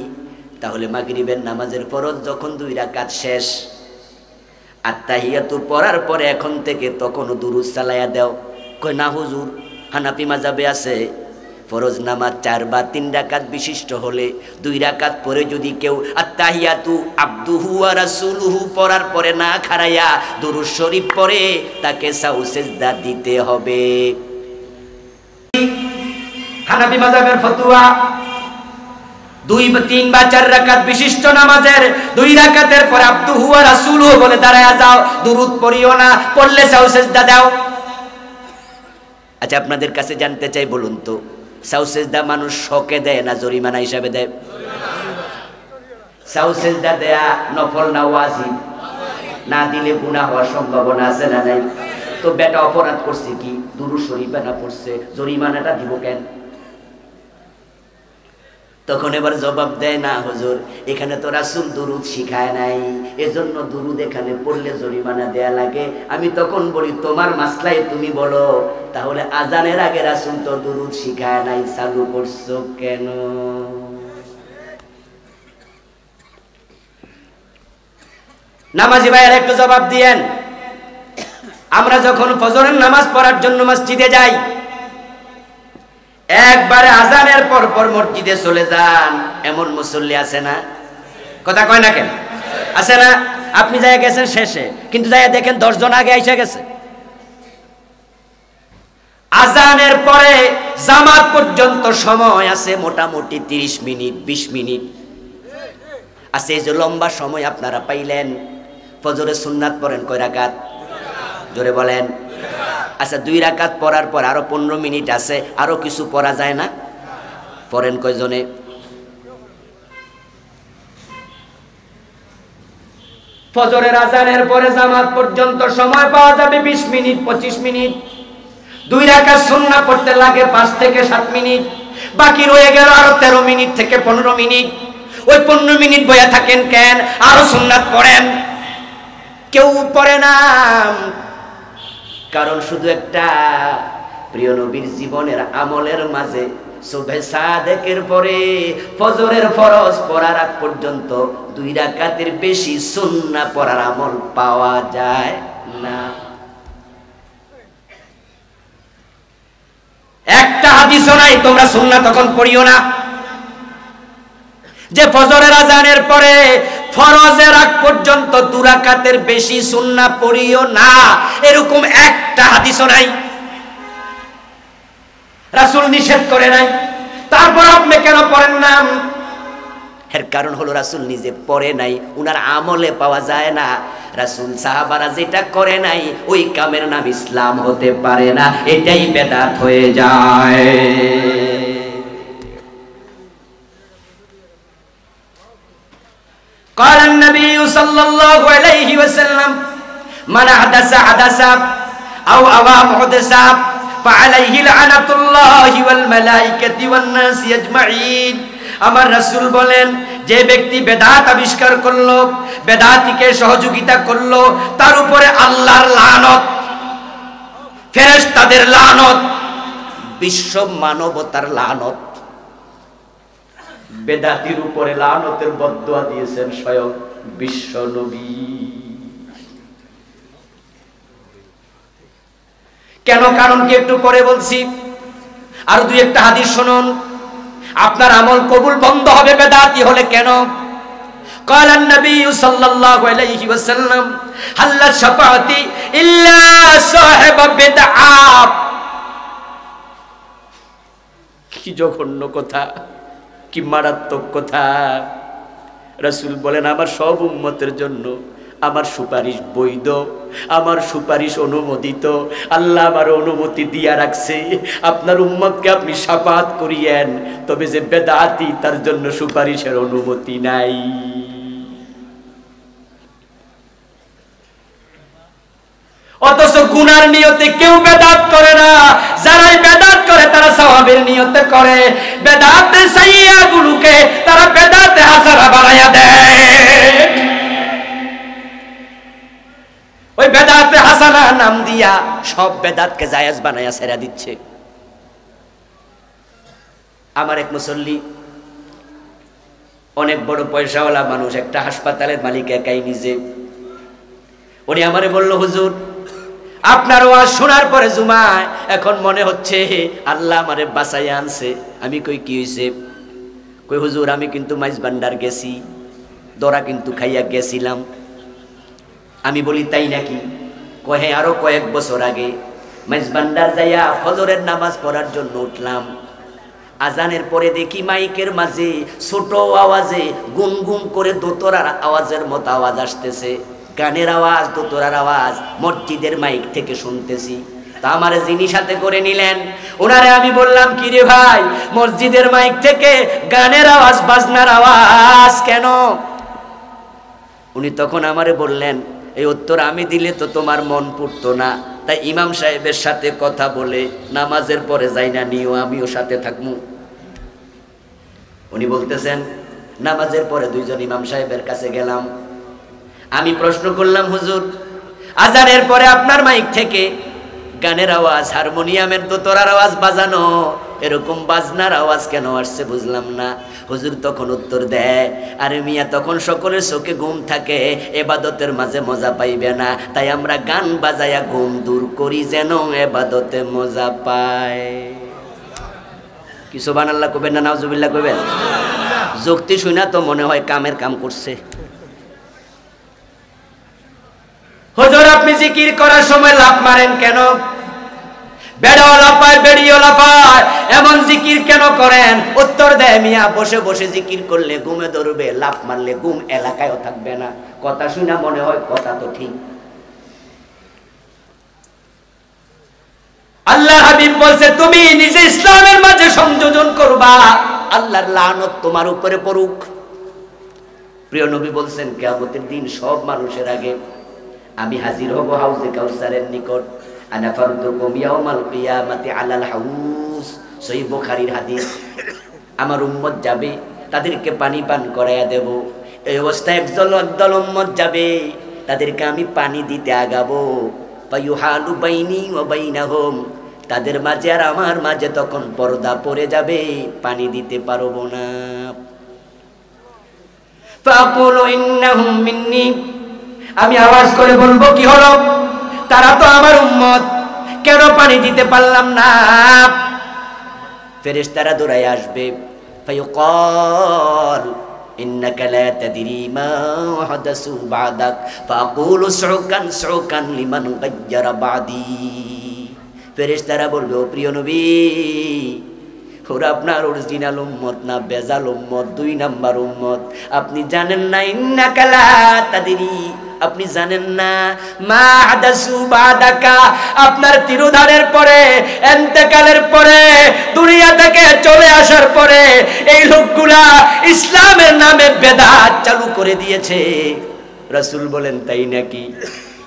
তাহলে মাগরিবের নামাজের ফরজ যখন 2 রাকাত শেষ, আত্তাহিয়াতু পড়ার পরে এখন থেকে তখনও দুরূদ চালায়া দাও। কই না হুজুর, হানাফি মাযহাবে আছে ফরজ নামাজ 4 বা 3 রাকাত বিশিষ্ট হলে 2 রাকাত পরে যদি কেউ আত্তাহিয়াতু আবদুহু ওয়া রাসূলুহু পড়ার পরে না খাড়াইয়া দুরূদ শরীফ পড়ে, তাকে সাউ সিজদা দিতে হবে। হানাফি মাযহাবের ফতোয়া 2 বা 3 বা 4 রাকাত বিশিষ্ট নামাজের 2 রাকাতের পরে আবদুহু ওয়া রাসূলুহু বলে দাঁড়ায়া যাও, দুরূদ পড়িও না, পড়লে সাউ সিজদা দাও। আচ্ছা, আপনাদের কাছে জানতে চাই, বলুন তো সাউ সিজদা মানুষ শকে দেয় না জরিমানা হিসাবে দেয়? সাউ সিজদা দেয়া নফল না ওয়াজিব? না দিলে গুনাহ হওয়ার সম্ভাবনা আছে না নাই? তো বেটা অপরাধ করছে কি, দুরূদ শরীফ না পড়ছে, জরিমানাটা দিব কেন? তখন এবার জবাব দেয়, না হুজুর, এখানে তো রাসূল দুরূদ শিখায় নাই, এজন্য দুরূদ এখানে পড়লে জরিমানা দেয়া লাগে। আমি তখন বলি, তোমার মাসলায় তুমি বলো, তাহলে আজানের আগে রাসূল তো দুরূদ শিখায় নাই, চালু করছো কেন? নামাজি ভাইয়েরা একটু জবাব দিয়েন। আমরা যখন ফজরের নামাজ পড়ার জন্য মসজিদে যাই, একবারে আজানের পর পর মসজিদে চলে যান, এমন মুসল্লি আছে না? কথা কয় না কেন? আছে না? আপনি যাই গেছেন শেষে, কিন্তু যাই দেখেন 10 জন আগে এসে গেছে। আজানের পরে জামাত পর্যন্ত সময় আছে মোটামুটি 30 মিনিট 20 মিনিট আছে। এই যে লম্বা সময় আপনারা পাইলেন, ফজরের সুন্নাত পড়েন কয় রাকাত? জোরে বলেন। আচ্ছা, 2 রাকাত পড়ার পর আরো 15 মিনিট আছে, আরো কিছু পড়া যায় না? পড়েন কয়জনে? ফজরের আজানের পরে জামাত পর্যন্ত সময় পাওয়া যাবে 20 মিনিট 25 মিনিট। 2 রাকাত সুন্নাত পড়তে লাগে 5 থেকে 7 মিনিট, বাকি রয়ে গেল আরো 13 মিনিট থেকে 15 মিনিট। ওই 15 মিনিট বইয়া থাকেন কেন? আরো সুন্নাত পড়েন। কেউ পড়ে না, কারণ শুধু একটা, প্রিয় নবীর জীবনের আমলের মাঝে সুবহে সাদেকের পরে ফজরের ফরজ পড়ার আগ পর্যন্ত 2 রাকাতের বেশি সুন্নাহ পড়ার আমল পাওয়া যায় না। একটা হাদিসও নাই তোমরা সুন্নাহ তখন পড়িও না, যে ফজরের আজানের পরে ফরজের আগ পর্যন্ত 2 রাকাতের বেশি সুন্নাহ পড়িও না, এরকম একটা হাদিসও নাই। রাসূল নিষেধ করে নাই, তারপর আপনি কেন পড়েন না? এর কারণ হলো রাসূল নিজে পড়ে নাই, উনার আমলে পাওয়া যায় না। রাসূল সাহাবারা যেটা করে নাই, ওই কামের নাম ইসলাম হতে পারে না, এটাই বেদাত হয়ে যায়। قال النبي صلى الله عليه وسلم من حدث حدثا أو أوى محدثا فعليه لعنة الله والملائكة والناس أجمعين। আমার রাসূল বলেন, যে ব্যক্তি বেদাত আবিষ্কার করলো, বেদাতীকে সহযোগিতা করলো, তার উপরে আল্লাহর লানত, ফেরেশতাদের লানত, বিশ্ব মানবতার লানত। বেদাতির উপরে লানতের বদদুয়া দিয়েছেন স্বয়ং বিশ্ব নবী। কেন? কারণ কি একটু পরে বলছি, আর 2-1টা হাদিস শুনুন। আপনার আমল কবুল বন্ধ হবে বেদাতি হলে কেন? قال النبي صلى الله عليه وسلم هل الشفاعة إلا صاحب بدعة। কি জঘন্য কথা, কি মারাত্মক কথা। রাসূল বলেন, আমার সব উম্মতের জন্য আমার সুপারিশ বৈধ, আমার সুপারিশ অনুমোদিত। আল্লাহ আমার অনুমতি দিয়া রাখছে, আপনার উম্মতকে আপনি শাফাত করিয়েন, তবে যে বেদাতি তার জন্য সুপারিশের অনুমতি নাই। অথচ গুনার নিয়তে কেউ বেদাত করে না, যারাই বেদাত করে তারা সওয়াবের নিয়তে করে। বেদাতে সাইয়্যা গুলোকে তারা বেদাতে হাসানা বানায়া দেয়। ওই বেদাতে হাসানা নাম দিয়া সব বেদাতকে জায়েজ বানায়া ছেড়ে দিচ্ছে। আমার এক মুসল্লি, অনেক বড় পয়সাওয়ালা মানুষ, একটা হাসপাতালের মালিক একাই নিজে। উনি আমারে বলল, হুজুর আপনার ওয়াজ শোনার পরে জুমায় এখন মনে হচ্ছে আল্লাহ আমারে বাঁচাইয়া আনছে। আমি কই কি হইছে? কই হুজুর আমি কিন্তু মাইজ ভান্ডার গেছি, দরা কিন্তু খাইয়া গেছিলাম। আমি বলি তাই নাকি? কয় হ্যাঁ, আরো কয়েক বছর আগে মাইজ ভান্ডার যাইয়া ফজরের নামাজ পড়ার জন্য উঠলাম। আজানের পরে দেখি মাইকের মাঝে ছোট আওয়াজে গুনগুন করে দোতরার আওয়াজের মতো আওয়াজ আসতেছে, গানের আওয়াজ, দোতরার আওয়াজ মসজিদের মাইক থেকে শুনতেছি। তা আমার যিনি সাথে করে নিলেন ওনারে আমি বললাম, কি রে ভাই, মসজিদের মাইক থেকে গানের আওয়াজ, বাজনার আওয়াজ কেন? উনি তখন আমারে বললেন, এই উত্তর আমি দিলে তো তোমার মন পড়তো না, তাই ইমাম সাহেবের সাথে কথা বলে নামাজের পরে যাই না নিও, আমিও সাথে থাকবো। উনি বলতেছেন, নামাজের পরে দুইজন ইমাম সাহেবের কাছে গেলাম। আমি প্রশ্ন করলাম, হুজুর আজানের পরে আপনার মাইক থেকে গানের আওয়াজ, হারমোনিয়ামের দোতরার আওয়াজ বাজানো, এরকম বাজনার আওয়াজ কেন আসছে বুঝলাম না। হুজুর তখন উত্তর দেয়, আরে মিয়া তখন সকলের চোখে ঘুম থাকে, এবাদতের মাঝে মজা পাইবে না, তাই আমরা গান বাজায়া ঘুম দূর করি যেন এবাদতে মজা পায়। কি সুবহানাল্লাহ কইবেন না নাউজুবিল্লাহ কইবেন? যুক্তি শুনা তো মনে হয় কামের কাম করছে। হুজুর আপনি জিকির করার সময় লাফ মারেন কেন? বেড়াও লাফায়, বেড়িও লাফায়, এমন জিকির কেন করেন? উত্তর দেয়, মিয়া বসে বসে জিকির করলে ঘুমে ধরবে, লাফ মারলে ঘুম এলাকায়ও থাকবে না। কথা শুনা মনে হয় কথা তো ঠিক। আল্লাহ হাবিব বলছে, তুমি নিজে ইসলামের মাঝে সংযোজন করবা, আল্লাহর লানত তোমার উপরে পড়ুক। প্রিয় নবী বলছেন, কিয়ামতের দিন সব মানুষের আগে আমি হাজির হব হাউজে কাউসারের নিকট। আনা ফারদুকুম ইয়াউমাল কিয়ামাতি আলাল হাউজ, সহিহ বুখারীর হাদিস। আমার উম্মত যাবে, তাদেরকে পানি পান করায়া দেব। এই অবস্থায় একদল উম্মত যাবে, তাদেরকে আমি পানি দিতে আগাবো। ফায়ুহালু বাইনি ওয়া বাইনাহুম, তাদের মাঝে আর আমার মাঝে তখন পর্দা পড়ে যাবে, পানি দিতে পারবো না। ফাকুলু ইন্নাহুম মিন্নি, আমি আওয়াজ করে বলবো, কি হলো? তারা তো আমার উম্মত, কেন পানি দিতে পারলাম না? ফেরেশতারা দৌড়ায় আসবে, ফায়ুকাল ইন্নাকা লা তাদরি মা হাদাসু বাদাক ফাকুলু সুকান সুকান লিমান গায়্যারা বাদি। ফেরেশতারা বলবে, ও প্রিয় নবী, ওরা আপনার অরিজিনাল উম্মত না, বেজাল উম্মত, 2 নাম্বার উম্মত। আপনি জানেন না, ইন্নাকা লা তাদরি, আপনি জানেন না মা হাদাসু বাদাকা, আপনার তিরোধানের পরে, ইন্তেকালের পরে, দুনিয়া থেকে চলে আসার পরে এই লোকগুলা ইসলামের নামে বেদাত চালু করে দিয়েছে। রাসূল বলেন, তাই নাকি?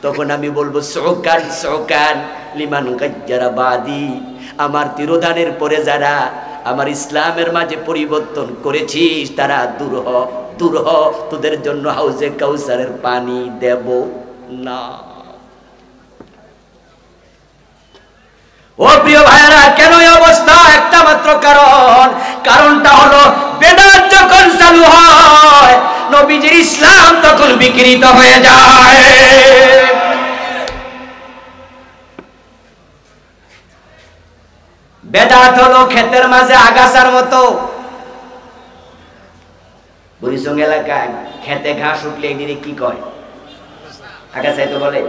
তখন আমি বলবো, সুকান সুকান লিমান গায়্যারা বাদি, আমার তিরোধানের পরে যারা আমার ইসলামের মাঝে পরিবর্তন করেছিস, তারা দূর হ, দূর হ, তোদের জন্য হাউজে কাউসারের পানি দেব না। ও প্রিয় ভাইরা, কেন এই অবস্থা? একটা মাত্র কারণ, কারণটা হলো বেদাত যখন চালু হয়, নবীজির ইসলাম তখন বিকৃত হয়ে যায়। বেদাত হলো ক্ষেতের মাঝে আগাছার মতো। বুড়িচং এলাকায় খেতে ঘাস উঠলে এদিকে কি কয়? আগাছাই তো বলে।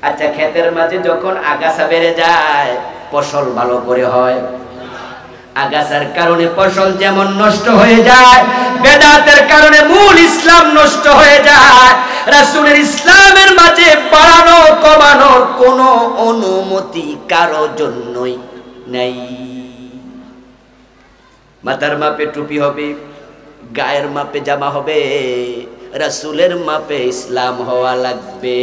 আচ্ছা, ক্ষেতের মাঝে যখন আগাছা বেড়ে যায়, ফসল ভালো করে হয়? আগাছার কারণে ফসল যেমন নষ্ট হয়ে যায়, বেদাতের কারণে মূল ইসলাম নষ্ট হয়ে যায়। রাসূলের ইসলামের মাঝে বাড়ানো কমানোর কোনো অনুমতি কারো জন্যই নাই। মাথার মাপে টুপি হবে, গায়ের মাপে জামা হবে, রাসূলের মাপে ইসলাম হওয়া লাগবে।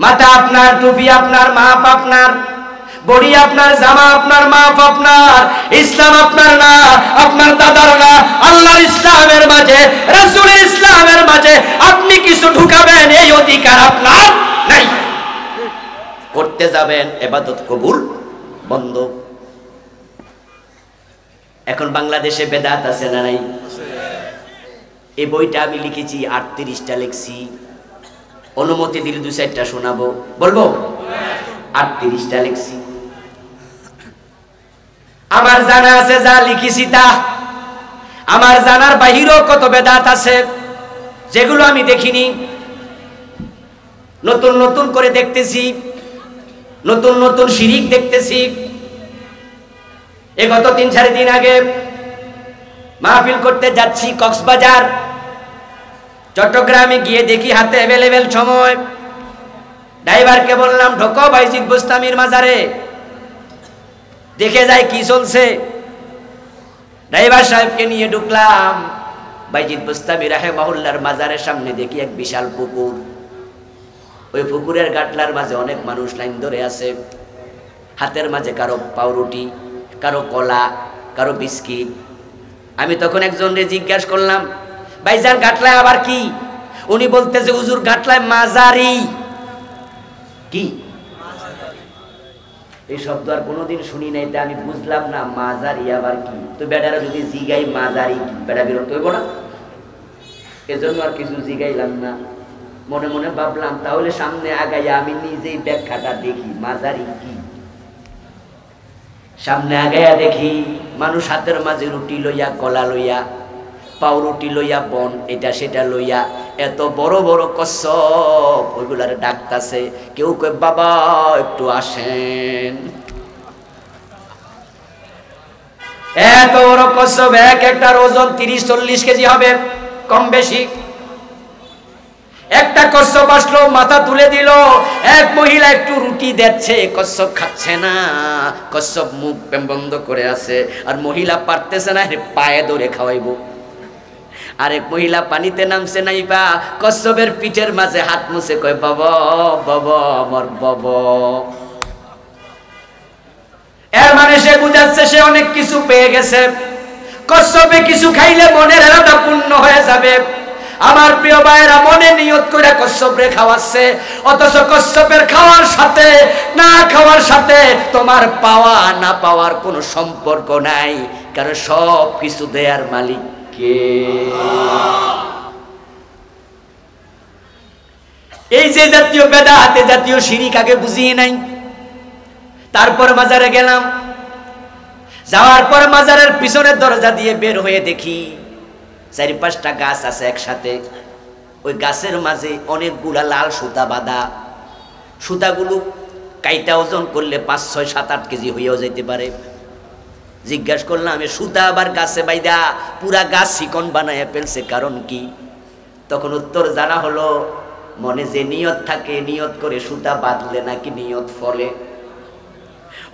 মাথা আপনার, টুপি আপনার, মাপ আপনার, বডি আপনার, জামা আপনার, মাপ আপনার, ইসলাম আপনার না, আপনার দাদার না। আল্লাহর ইসলামের মাঝে, রাসূলের ইসলামের মাঝে আপনি কিছু ঢুকাবেন, এই অধিকার আপনার নাই। করতে যাবেন ইবাদত কবুল বন্ধ। এখন বাংলাদেশে বেদাত আছে না নাই? এই বইটা আমি লিখেছি, 38টা লিখছি। অনুমতি দিলে 2-4টা শোনাবো, বলবো? 38টা লিখছি। আমার জানা আছে যা লিখেছি তা। আমার জানার বাহিরেও কত বেদাত আছে যেগুলো আমি দেখিনি, নতুন নতুন করে দেখতেছি, নতুন নতুন শিরিক দেখতেছি। গত 3-4 দিন আগে মাহফিল করতে যাচ্ছি কক্সবাজার, চট্টগ্রামে গিয়ে দেখি হাতে অ্যাভেলেবেল সময়। ড্রাইভারকে বললাম ঢোকো বাইজিদ বুস্তামির মাজারে, দেখে যাই কি চলছে। ড্রাইভার সাহেবকে নিয়ে ঢুকলাম বাইজিদ বুস্তামি রাহিমাহুল্লাহর মাজারের সামনে। দেখি এক বিশাল পুকুর, ওই পুকুরের গাটলার মাঝে অনেক মানুষ লাইন ধরে আছে। হাতের মাঝে কারো পাউরুটি, কারো কলা, কারো বিস্কিট। আমি তখন একজনকে জিজ্ঞাসা করলাম, ভাইজান গাটলায় আবার কি? উনি বলতেছে হুজুর গাটলায় মাজারি। কি এই শব্দ আর কোনোদিন শুনি নাই, তা আমি বুঝলাম না মাজারি আবার কি। তো বেটারা যদি জিগাই মাজারি কি, বেটা বিরক্ত হইব না? এজন্য আর কিছু জিগাইলাম না। মনে মনে ভাবলাম তাহলে সামনে আগাইয়া আমি নিজেই ব্যাখ্যাটা দেখি মাজারি কি। সামনে আগাইয়া দেখি মানুষ হাতের মাঝে রুটি লইয়া, কলা লইয়া, পাউরুটি লইয়া, বন এটা সেটা লইয়া, এত বড় বড় কচ্ছপ ওইগুলার ডাকতাছে। কেউ কয় বাবা একটু আসেন। এত বড় কচ্ছপ, এক একটার ওজন 30-40 কেজি হবে কম বেশি। একটা কচ্ছপ আসলো, মাথা তুলে দিল। এক মহিলা একটু রুটি দিচ্ছে, কচ্ছপ খাচ্ছে না, কচ্ছপ মুখ বন্ধ করে আছে। আর মহিলা পারতেছে না, পায়ে ধরে খাওয়াইবো। আরেক মহিলা পানিতে নামছে নাইবা, কচ্ছপের পিঠের মাঝে হাত মুছে কয় বাবা বাবা আমার বাবা। এর মানে সে বুঝাচ্ছে সে অনেক কিছু পেয়ে গেছে। কচ্ছপে কিছু খাইলে মনের এরাদা পূর্ণ হয়ে যাবে। আমার প্রিয় ভাইয়েরা মনে নিয়ত করে কচ্ছপরে খাওয়াচ্ছে, অথচ কচ্ছপের খাওয়ার সাথে না খাওয়ার সাথে তোমার পাওয়া না পাওয়ার কোনো সম্পর্ক নাই, কারণ সব কিছু দেয়ার মালিক কে? এই যে জাতীয় বেদাত, জাতীয় শিরিক আগে বুঝিয়ে নাই। তারপর মাজারে গেলাম, যাওয়ার পর মাজারের পিছনের দরজা দিয়ে বের হয়ে দেখি 4-5টা গাছ আছে একসাথে। ওই গাছের মাঝে অনেকগুলা লাল সুতা বাঁধা। সুতাগুলো কাইটা ওজন করলে 5, 6, 7, 8 কেজি হইয়াও যেতে পারে। জিজ্ঞাসা করলাম আমি সুতা আবার গাছে বাইদা পুরা গাছ চিকন বানায় ফেলছে, কারণ কি? তখন উত্তর জানা হলো, মনে যে নিয়ত থাকে, নিয়ত করে সুতা বাঁধলে নাকি নিয়ত ফলে।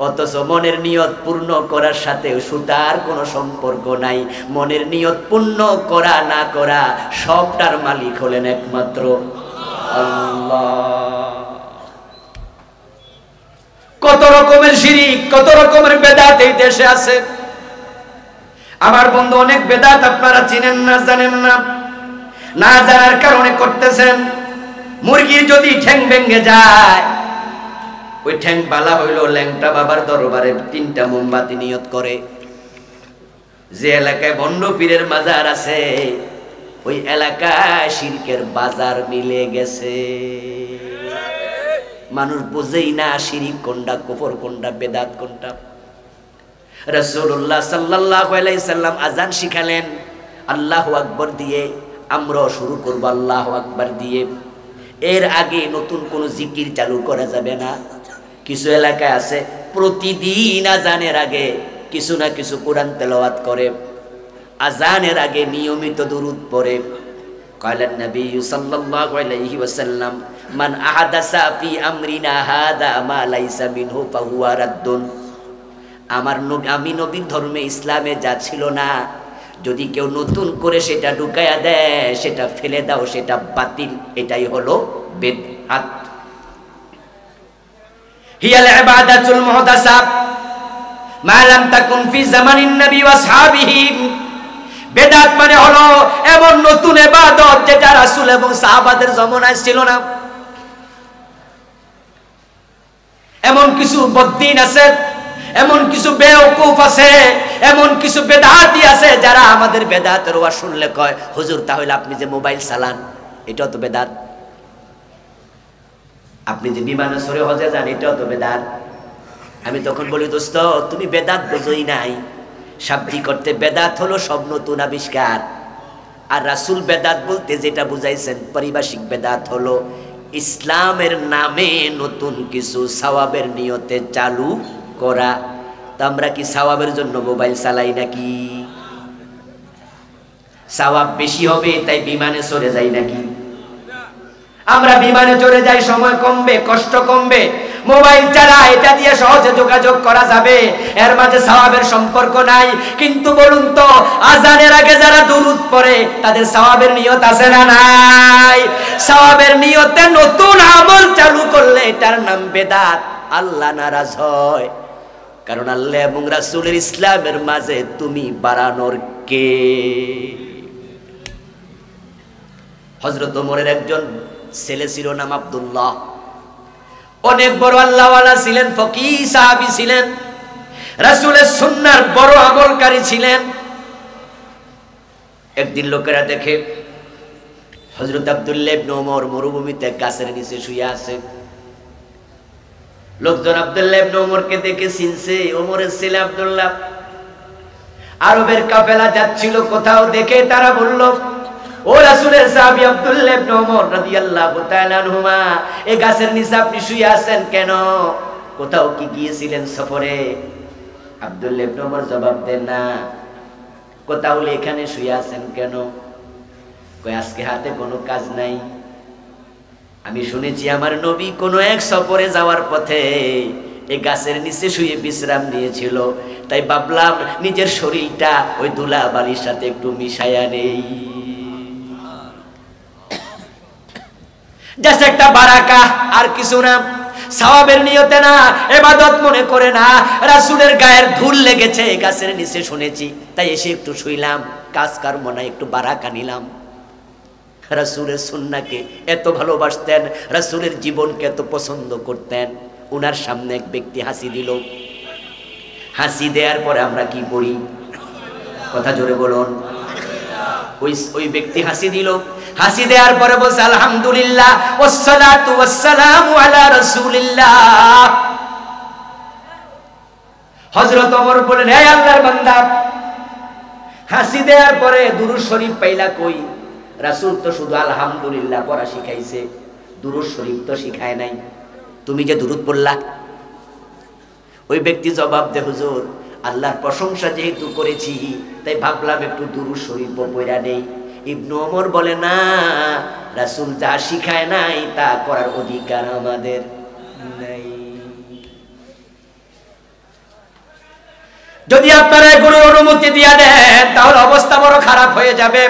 অথচ মনের নিয়ত পূর্ণ করার সাথে সুতার কোনো সম্পর্ক নাই। মনের নিয়ত পূর্ণ করা না করা সবটার মালিক হলেন একমাত্র আল্লাহ। কত রকমের শিরিক, কত রকমের বেদাত এই দেশে আছে। আমার বন্ধু অনেক বেদাত আপনারা চিনেন না, জানেন না, না জানার কারণে করতেছেন। মুরগির যদি ঠ্যাং ভেঙে যায়, ওই ঠ্যাং বালা হইল ল্যাংটা বাবার দরবারে 3টা মোমবাতি নিয়ত করে। যে এলাকায় ভণ্ড পীরের মাজার আছে, ওই এলাকায় শিরকের বাজার মিলে গেছে। মানুষ বুঝেই না শিরিক কোনটা, কুফর কোনটা, বেদাত কোনটা। রাসূলুল্লাহ সাল্লাল্লাহু আলাইহি সাল্লাম আযান শিখালেন আল্লাহু আকবার দিয়ে। আমরাও শুরু করব আল্লাহু আকবার দিয়ে। এর আগে নতুন কোনো জিকির চালু করা যাবে না। কিছু এলাকায় আছে প্রতিদিন আযানের আগে কিছু না কিছু কোরআন তেলাওয়াত করে, আযানের আগে নিয়মিত দুরূদ পড়ে। ক্বালা নবী সাল্লাল্লাহু আলাইহি ওয়াসাল্লাম মান আহাদাসা ফি আমরিনা হাদা মা লাইসা মিনহু ফাহুয়া রাদ্দুন। আমি নবীর ধর্মে ইসলামে যা ছিল না, যদি কেউ নতুন করে সেটা ঢুকায়া দেয়, সেটা ফেলে দাও, সেটা বাতিল। এটাই হলো বিদআত। হিয়াল ইবাদাতুল মুহদাসা মা লাম তাকুন ফি জামানিন নবী ওয়া আসহাবিহি। বেদাত মানে হলো এমন নতুন ইবাদত যেটা রাসূল এবং সাহাবাদের জমানায় ছিল না। এমন কিছু বদ্দিন আছে, এমন কিছু বেওকুফ আছে, এমন কিছু বেদাতি আছে যারা আমাদের বেদাতের ওয়াজ শুনলে কয়, হুজুর তাহলে আপনি যে মোবাইল চালান এটাও তো বেদাত, আপনি যে বিমানে চড়ে হজে যান এটাও তো বেদাত। আমি তখন বলি, দোস্ত তুমি বেদাত বোঝোই নাই। শাব্দিক অর্থে বেদাত হলো সব নতুন আবিষ্কার, আর রাসূল বেদাত বলতে যেটা বুঝাইছেন পারিভাষিক বেদাত হলো ইসলামের নামে নতুন কিছু সওয়াবের নিয়তে চালু করা। তো আমরা কি সওয়াবের জন্য মোবাইল চালাই নাকি? সওয়াব বেশি হবে তাই বিমানে চড়ে যাই নাকি? আমরা বিমানে চড়ে যাই, সময় কমবে, কষ্ট কমবে। মোবাইল ছাড়া এটা দিয়ে সহজে যোগাযোগ করা যাবে, এর মাঝে সওয়াবের সম্পর্ক নাই। কিন্তু বলুন তো, আজানের আগে যারা দুরূদ পড়ে তাদের সওয়াবের নিয়ত আছে না নাই? সওয়াবের নিয়তে নতুন আমল চালু করলে এটার নাম বেদাত। আল্লাহ নারাজ হয়, কারণ আল্লাহ এবং রাসূলের ইসলামের মাঝে তুমি বাড়ানোর কে? হযরত ওমরের একজন ছেলে ছিল, নাম আব্দুল্লাহ। অনেক বড় আল্লাহওয়ালা ছিলেন, ফকিহ সাহাবী ছিলেন, রাসূলের সুন্নাহর বড় আমলকারী ছিলেন। একদিন লোকেরা দেখে হযরত আব্দুল্লাহ ইবনে ওমর মরুভূমিতে গাছের নিচে শুয়ে আছে। লোকজন আব্দুল্লাহ ইবনে ওমরকে দেখে চিনছে, ওমরের ছেলে আব্দুল্লাহ। আরবের কাফেলা যাচ্ছিল কোথাও, দেখে তারা বলল, ও রাসূলের সাহাবী আব্দুল্লাহ ইবনে ওমর রাদিয়াল্লাহু তাআলা আনহুমা, এই গাছের নিচে আপনি শুয়ে আছেন কেন? কোথাও কি গিয়েছিলেন সফরে? আব্দুল্লাহ ইবনে ওমর জবাব দেন, না। কোথাও এখানে শুয়ে আছেন কেন? কই আজকে হাতে কোনো কাজ নাই। আমি শুনেছি আমার নবী কোনো এক সফরে যাওয়ার পথে এই গাছের নিচে শুয়ে বিশ্রাম নিয়েছিল, তাই ভাবলাম নিজের শরীরটা ওই ধুলা বালির সাথে একটু মিশায়া নেই। জাস্ট একটা বারাকা, আর কিছু না। সওয়াবের নিয়তে না, ইবাদত মনে করে না। রাসূলের গায়ের ধুল লেগেছে গাছের নিচে শুনেছি, তাই এসে একটু শুইলাম, কাজ কর্ম নাই, একটু বারাকা নিলাম। রাসূলের সুন্নাহকে এত ভালোবাসতেন, রাসূলের জীবনকে এত পছন্দ করতেন। উনার সামনে এক ব্যক্তি হাসি দিল। হাসি দেওয়ার পরে আমরা কি করি? কথা জোরে বলুন। ওই ব্যক্তি হাসি দিল, হাসি দেওয়ার পরে বলছে, আলহামদুলিল্লাহ ওয়াসসালাতু ওয়াসসালামু আলা রাসূলিল্লাহ। হযরত ওমর বলেন, হে আল্লাহর বান্দা, হাসি দেওয়ার পরে দুরূদ শরীফ পাইলা কই? রাসূল তো শুধু আলহামদুলিল্লাহ পড়া শিখাইছে, দুরূদ শরীফ তো শিখায় নাই। তুমি যে দুরূদ পড়লা। ওই ব্যক্তি জবাব দে, হুজুর আল্লাহর প্রশংসা যেহেতু করেছি তাই ভাবলাম একটু দুরূদ শরীফ পড়া নেই। ইবনে ওমর বলে, না, রাসূল যা শিখায় নাই তা করার অধিকার আমাদের নাই। যদি আপনারা গুরুর অনুমতি দিয়া দেন তাহলে অবস্থা বড় খারাপ হয়ে যাবে।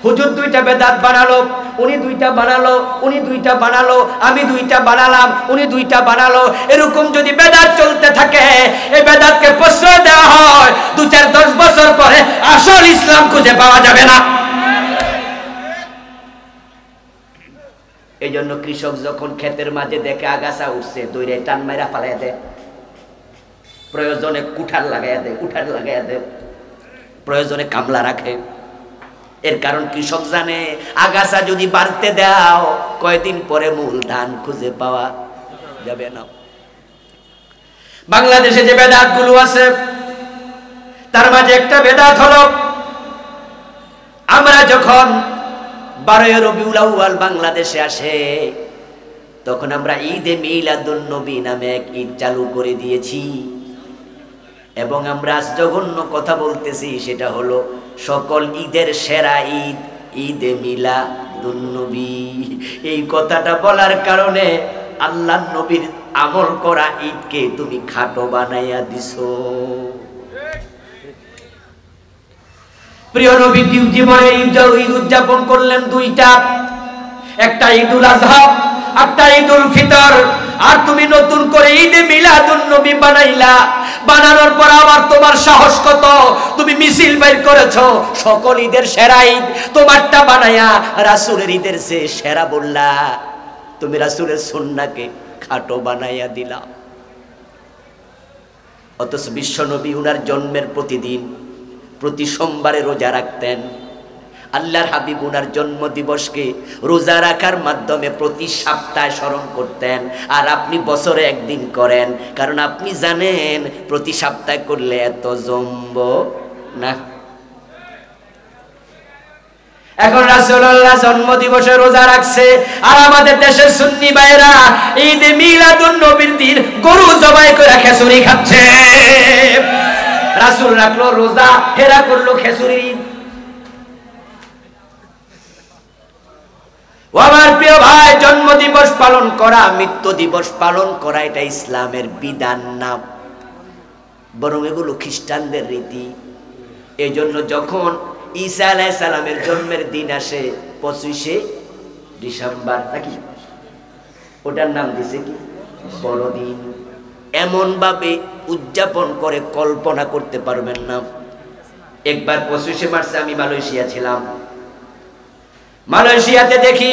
হুজুর দুইটা বেদাত বানালো, উনি দুইটা বানালো, উনি দুইটা বানালো, আমি দুইটা বানালাম, উনি দুইটা বানালো। এরকম যদি বেদাত চলতে থাকে, এই বেদাতকে প্রশ্রয় দেওয়া হয়, 2-4-10 বছর পরে আসল ইসলাম খুঁজে পাওয়া যাবে না। এই জন্য কৃষক যখন ক্ষেতের মাঝে দেখে আগাছা উঠছে, দৌড়ে টান মাইরা ফালাই দেয়, প্রয়োজনে কুঠার লাগাইয়া দেয়, প্রয়োজনে কামলা রাখে। এর কারণ কৃষক জানে আগাছা যদি বাড়তে দাও কয়েকদিন পরে মূল ধান খুঁজে পাওয়া যাবে না। বাংলাদেশে যে বেদাত গুলো আছে তার মাঝে একটা বেদাত হলো, আমরা যখন 12 রবিউল আউয়াল বাংলাদেশে আসে তখন আমরা ঈদে মিলাদুন নবী নামে এক ঈদ চালু করে দিয়েছি। এবং আমরা আজ জঘন্য কথা বলতেছি, সেটা হলো সকল ঈদের সেরা ঈদ ঈদে মিলাদুন নবী। এই কথাটা বলার কারণে আল্লাহর নবীর আমল করা ঈদকে তুমি খাটো বানাইয়া দিছো। প্রিয় নবী জীবনে ঈদ উদযাপন করলেন দুইটা, একটা ঈদুল আযহা, একটা ঈদুল ফিতর। আর তুমি নতুন করে ঈদে মিলাদুন নবী বানাইলা। বানানোর পর আবার তোমার সাহস কত, তুমি মিছিল বের করেছো সকল ঈদের সেরা ঈদ তোমারটা বানায়া রাসূলের ঈদের চেয়ে সেরা বললা। তুমি রাসূলের সুন্নাহকে খাটো বানাইয়া দিলা। অথচ বিশ্বনবী উনার জন্মের প্রতিদিন প্রতি সোমবারে রোজা রাখতেন। আল্লাহর হাবিব উনার জন্ম দিবসকে রোজা রাখার মাধ্যমে প্রতি সপ্তাহে স্মরণ করতেন। আর আপনি বছরে একদিন করেন, কারণ আপনি জানেন প্রতি সপ্তাহে করলে এত জমব না। এখন রাসূলুল্লাহ জন্ম দিবসে রোজা রাখছে, আর আমাদের দেশের সুন্নি ভাইরা ঈদ মিলাদুন নবীর দিন গরু জবাই করে খিচুড়ি খাচ্ছে। রাসূল রাখলো রোজা, হেরা করলো খিচুড়ি। ও আমার প্রিয় ভাই, জন্ম দিবস পালন করা, মৃত্যু দিবস পালন করা এটা ইসলামের বিধান না, বরং এগুলো খ্রিস্টানদের রীতি। এই জন্য যখন ঈসা আলাইহিস সালামের জন্মের দিন আসে 25শে ডিসেম্বর নাকি, ওটার নাম দিছে কি বড়দিন। এমন ভাবে উদযাপন করে কল্পনা করতে পারবেন না। একবার 25শে মার্চে আমি মালয়েশিয়া ছিলাম। মালয়েশিয়াতে দেখি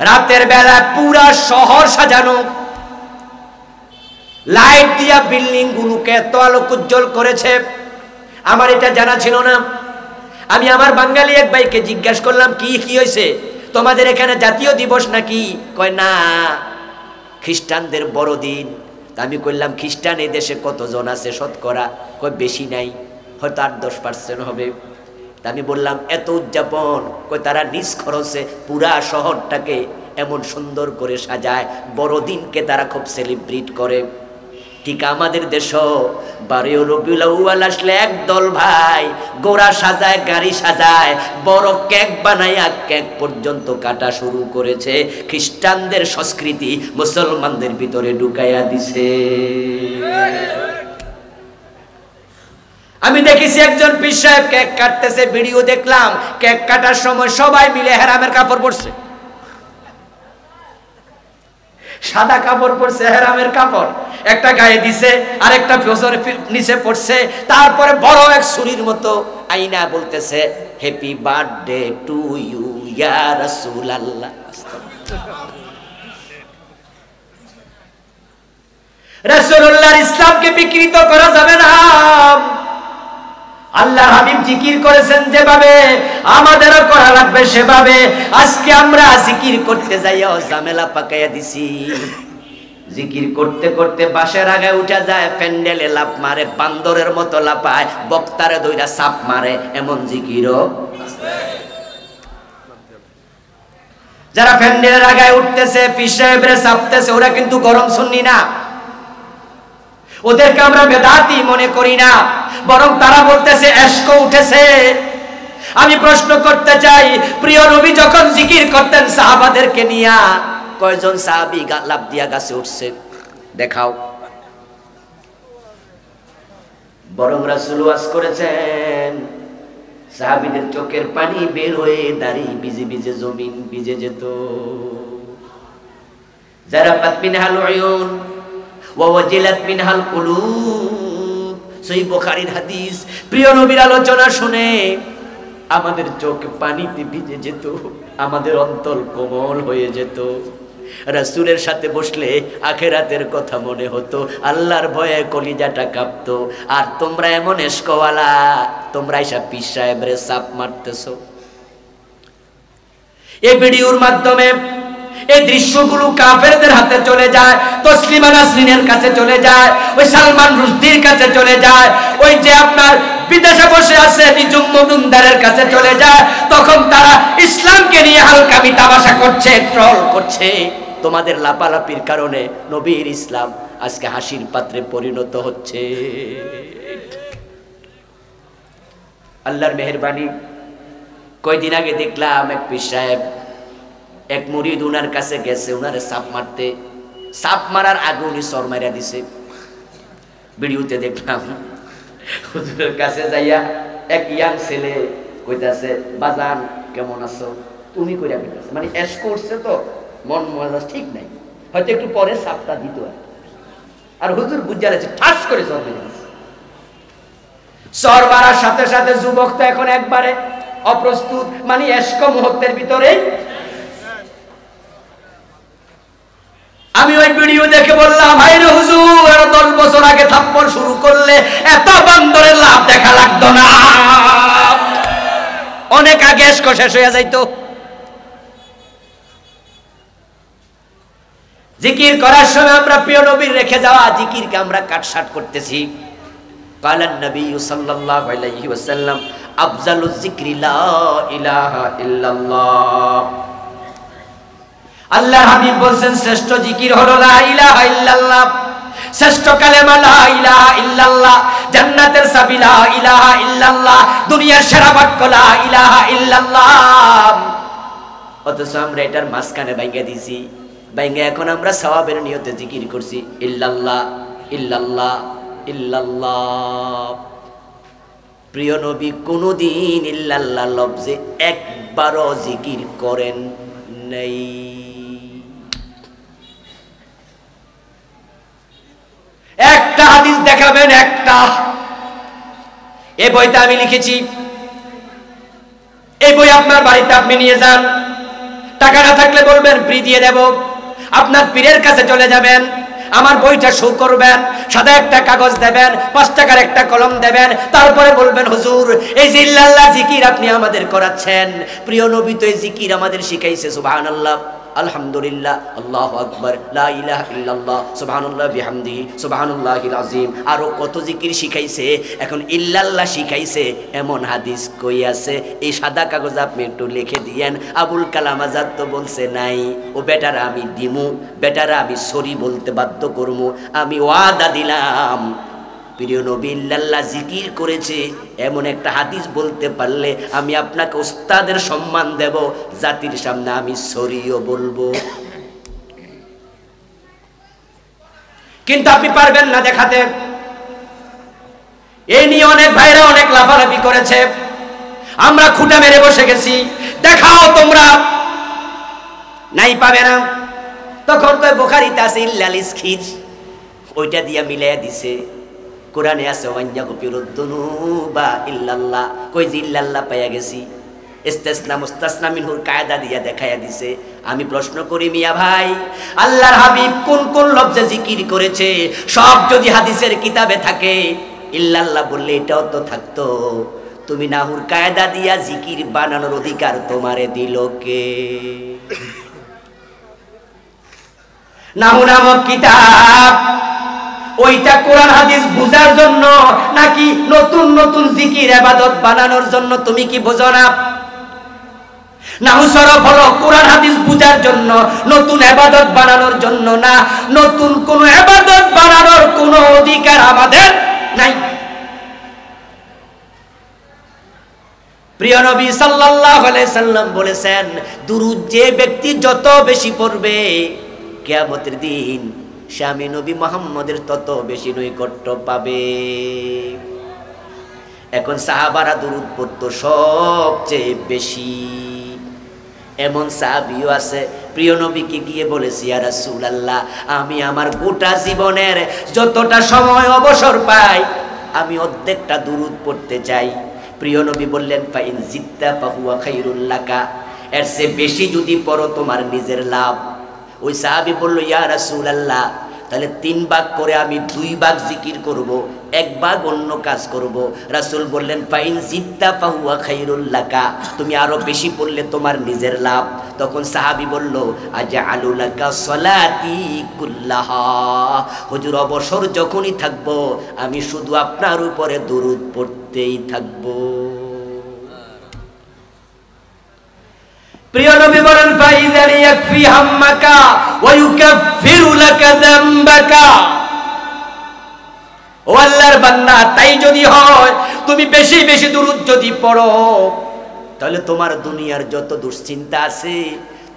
রাতের বেলা পুরা শহর সাজানো, লাইট দিয়া বিল্ডিং গুলোকে এত আলোক উজ্জ্বল করেছে, আমার এটা জানা ছিল না। আমি আমার বাঙালি এক ভাইকে জিজ্ঞাসা করলাম, কি হয়েছে তোমাদের এখানে জাতীয় দিবস নাকি? কয় না, খ্রিস্টানদের বড়দিন। আমি কইলাম খ্রিস্টান এই দেশে কতজন আছে শতকরা? কয় বেশি নাই, হয়তো 8-10% হবে। আমি বললাম এত উদযাপন? কই তারা নিজ খরচে পুরা শহরটাকে এমন সুন্দর করে সাজায়, বড়দিনকে তারা খুব সেলিব্রেট করে। ঠিক আমাদের দেশও 12 রবিউল আউয়াল আসলে একদল ভাই গোড়া সাজায়, গাড়ি সাজায়, বড় কেক বানাইয়া কেক পর্যন্ত কাটা শুরু করেছে। খ্রিস্টানদের সংস্কৃতি মুসলমানদের ভিতরে ঢুকাইয়া দিছে। আমি দেখেছি একজন পীর সাহেব কেক কাটতেছে, ভিডিও দেখলাম। কেক কাটার সময় সবাই মিলে হেরামের কাপড় পরছে, সাদা কাপড় পরছে, হেরামের কাপড় একটা গায়ে দিছে, আরেকটা ফসরের নিচে পড়ছে। তারপরে বড় এক ছুরির মতো আইনা বলতেছে, হ্যাপি বার্থডে টু ইউ ইয়া রাসূলুল্লাহ। রাসূলুল্লাহর ইসলামকে বিকৃত করা যাবে না। আল্লাহর হাবিব জিকির করেছেন যেভাবে, আমাদেরও করা লাগবে সেভাবে। আজকে আমরা জিকির করতে যাইয়া ঝামেলা পাকাইয়া দিছি। জিকির করতে করতে বাসের আগায় উঠা যায়, প্যান্ডেলে লাফ মারে, বান্দরের মতো লাফায়, বক্তারে দইরা চাপ মারে, এমন জিকিরও। যারা প্যান্ডেলের আগায় উঠতেছে, পীর সাহেবরে চাপতেছে, ওরা কিন্তু গরম সুন্নি না, ওদেরকে আমরা বেদাতি মনে করি না, বরং তারা বলতেছে এশক উঠেছে। আমি প্রশ্ন করতে চাই, প্রিয় নবী যখন জিকির করতেন সাহাবাদেরকে নিয়া, কয়জন সাহাবী লাফ দিয়া গাছে উঠছে দেখাও? বরং রাসূল ওয়াজ করেছেন, সাহাবীদের চোখের পানি বের হয়ে দাড়ি ভিজে ভিজে জমিন ভিজে যেত। জারাফাত মিনহাল উয়ুন ওয়া ওয়াজিলাত মিনহাল কুলুব, সহিহ বুখারীর হাদিস। প্রিয় নবীর আলোচনা শুনে আমাদের চোখ পানিতে ভিজে যেত, আমাদের অন্তর কোমল হয়ে যেত। রাসূলের সাথে বসলে আখিরাতের কথা মনে হতো, আল্লাহর ভয়ে কলিজাটা কাঁপতো। আর তোমরা এমন এশকওয়ালা, তোমরা এসব পীর সাহেবরে চাপ মারতেছো। এই ভিডিওর মাধ্যমে এই দৃশ্যগুলো কাফেরদের হাতে চলে যায়, তসলিমা নাসরিনের কাছে চলে যায়, ওই সালমান রুশদির কাছে চলে যায়, ওই যে আপনার বিদেশে বসে আছে নিজুম মজুমদারের কাছে চলে যায়। তখন তারা ইসলামকে নিয়ে হালকামি তামাশা করছে, ট্রল করছে। তোমাদের লাপালাপির কারণে নবীর ইসলাম আজকে হাসির পাত্রে পরিণত হচ্ছে। আল্লাহর মেহেরবানি। কয়দিন আগে দেখলাম এক পীর সাহেব, এক মুরিদ উনার কাছে গেছে, উনারে সাপ মারতে, সাপ মারার আগে উনি সর মারিয়া দিছে। ভিডিওতে দেখলাম হুজুরের কাছে যাইয়া এক ইয়াং ছেলে কইতাছে, বাজান কেমন আছো? তুমি কইরা কইতাছে, মানে এশ করছে তো, মন মেজাজ ঠিক নাই, হয়তো একটু পরে সাপটা দিত। আর হুজুর বুঝা যাচ্ছে ঠাস করে চর মেরে দিচ্ছে। চর মারার সাথে সাথে যুবক তো এখন একবারে অপ্রস্তুত, মানে এশক মুহূর্তের ভিতরে। আমি ওই ভিডিও দেখে বললাম, ভাই রে হুজুর, 10 বছর আগে থাপ্পড় শুরু করলে এত বান্দরের লাভ দেখা লাগতো না, অনেক আগে এশক শেষ হয়ে যাইতো। জিকির করার সময় আমরা প্রিয় নবীর রেখে যাওয়া জিকিরকে আমরা কাটছাট করতেছি। কালান নবী সাল্লাল্লাহু আলাইহি ওয়াসাল্লাম আফজালুজ যিকরি লা ইলাহা ইল্লাল্লাহ। আল্লাহর হাবিব বলেন শ্রেষ্ঠ জিকির হলো লা ইলাহা ইল্লাল্লাহ, শ্রেষ্ঠ কালেমা লা ইলাহা ইল্লাল্লাহ, জান্নাতের চাবি লা ইলাহা ইল্লাল্লাহ, দুনিয়ার সেরা বাক্য লা ইলাহা ইল্লাল্লাহ। অথচ আমরা এটার মাঝখানে ভাঙা দিছি, ভাঙা এখন আমরা সওয়াবের নিয়তে জিকির করছি ইল্লাল্লাহ ইল্লাল্লাহ ইল্লাল্লাহ। প্রিয় নবী কোনদিন ইল্লাল্লাহ লফজে একবারও জিকির করেন নাই। একটা হাদিস দেখাবেন, একটা। এই বইটা আমি লিখেছি, এই বই আপনার বাড়িতে আপনি নিয়ে যান, টাকা না থাকলে বলবেন ফ্রি দিয়ে দেব। আপনার পীরের কাছে চলে যাবেন, আমার বইটা শো করবেন, সাদা একটা কাগজ দেবেন, 5 টাকার একটা কলম দেবেন, তারপরে বলবেন হুজুর এই যে ইল্লাল্লাহ জিকির আপনি আমাদের করাচ্ছেন, প্রিয় নবী তো এই জিকির আমাদের শিখাইছে, সুবহানাল্লাহ আলহামদুলিল্লাহ আল্লাহু আকবার লা ইলাহা ইল্লাল্লাহ সুবহানাল্লাহ বিহামদিহি সুবহানাল্লাহিল আযীম, আরো কত জিকির শিখাইছে। এখন ইল্লাল্লাহ শিখাইছে এমন হাদিস কই আছে? এই সাদা কাগজ আপনি একটু লিখে দিয়েন। আবুল কালাম আজাদ তো বলছে নাই, ও বেটারা আমি দিমু, বেটারা আমি সরি বলতে বাধ্য করমু, আমি ওয়াদা দিলাম। প্রিয় নবী ইল্লাল্লাহ জিকির করেছে এমন একটা হাদিস বলতে পারলে আমি আপনাকে উস্তাদের সম্মান দেব, জাতির সামনে আমি সরিও বলবো। কিন্তু আপনি পারবেন না দেখাতে। এই নিয়ে অনেক ভাইরা অনেক লাফালাফি করেছে, আমরা খুঁটা মেরে বসে গেছি, দেখাও তোমরা, নাই পাবে না। তখন তো বুখারীতে আছে ইল্লাল ইসখির, ওইটা দিয়া মিলাইয়া দিছে। কোরআনে আছে ওয়াইয়াগফিরুদ দুনুবা ইল্লাল্লাহ, কই যে ইল্লাল্লাহ পাইয়া গেছি, ইস্তিসনা মুস্তাসনা মিনহুর কায়দা দিয়া দেখাইয়া দিছে। আমি প্রশ্ন করি মিয়া ভাই, আল্লাহর হাবিব কোন কোন লফজে জিকির করেছে সব যদি হাদিসের কিতাবে থাকে, ইল্লাল্লাহ বললে এটাও তো থাকতো। তুমি নাহুর কায়দা দিয়া জিকির বানানোর অধিকার তোমারে দিল কে? নাহু নামক কিতাব, ওইটা কোরআন হাদিস বুঝার জন্য নাকি নতুন নতুন জিকির ইবাদত বানানোর জন্য? তুমি কি বোঝো না? নাহু সরফ হলো কোরআন হাদিস বুঝার জন্য, নতুন ইবাদত বানানোর জন্য না। নতুন কোন ইবাদত বানানোর কোনো অধিকার আমাদের নাই। প্রিয় নবী সাল্লাল্লাহু আলাইহি সাল্লাম বলেছেন, দুরূদ যে ব্যক্তি যত বেশি পড়বে কিয়ামতের দিন স্বামী নবী মুহাম্মদের তত বেশি নৈকট্য পাবে। এখন সাহাবারা দুরূদ পড়তো সবচেয়ে বেশি, এমন সাহাবীও আছে প্রিয় নবীকে গিয়ে বলেছে, ইয়া রাসূলুল্লাহ আমি আমার গোটা জীবনের যতটা সময় অবসর পাই আমি অর্ধেকটা দুরূদ পড়তে চাই। প্রিয় নবী বললেন, ফাইন জিত্তা ফাহুয়া খায়রুল লাকা, এর চেয়ে বেশি যদি পড়ো তোমার নিজের লাভ। ওই সাহাবী বলল, ইয়া রাসূলুল্লাহ তাহলে 3 ভাগ করে আমি 2 ভাগ জিকির করব, 1 ভাগ অন্য কাজ করব। রাসূল বললেন, ফাইন জিত্তা ফাহুয়া খায়রুল লাকা, তুমি আরো বেশি পড়লে তোমার নিজের লাভ। তখন সাহাবী বলল, আজআলু লাকা সালাতি কুল্লাহা, হুজুর অবসর যখনই থাকবো আমি শুধু আপনার উপরে দুরূদ পড়তেই থাকবো। প্রিয় নবী বলেন, ফাইযান ইয়াকফি হাম্মাকা ওয়া ইউকাফিরু লাকা যামবাকা। ও আল্লাহর বান্দা, তাই যদি হয় তুমি বেশি বেশি দুরূদ যদি পড়ো, তাহলে তোমার দুনিয়ার যত দুশ্চিন্তা আছে,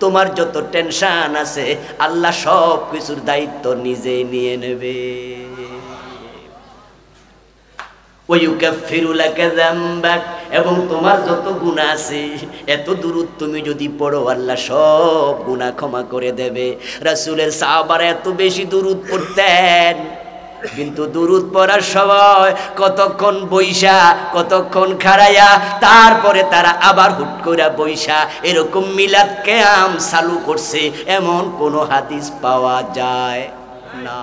তোমার যত টেনশন আছে, আল্লাহ সব কিছুর দায়িত্ব নিজে নিয়ে নেবে। ওয়ায়ুকাফিরু লাকা যামবাক, এবং তোমার যত গুনাহ আছে এত দুরূদ তুমি যদি পড়ো আল্লাহ সব গুনাহ ক্ষমা করে দেবে। রাসূলের সাহাবারা এত বেশি দুরূদ পড়তেন, কিন্তু দুরুদ পড়ার সময় কতক্ষণ বইসা কতক্ষণ খাড়াইয়া তারপরে তারা আবার হুট করে বইসা এরকম মিলাদ কিয়াম চালু করছে এমন কোন হাদিস পাওয়া যায় না।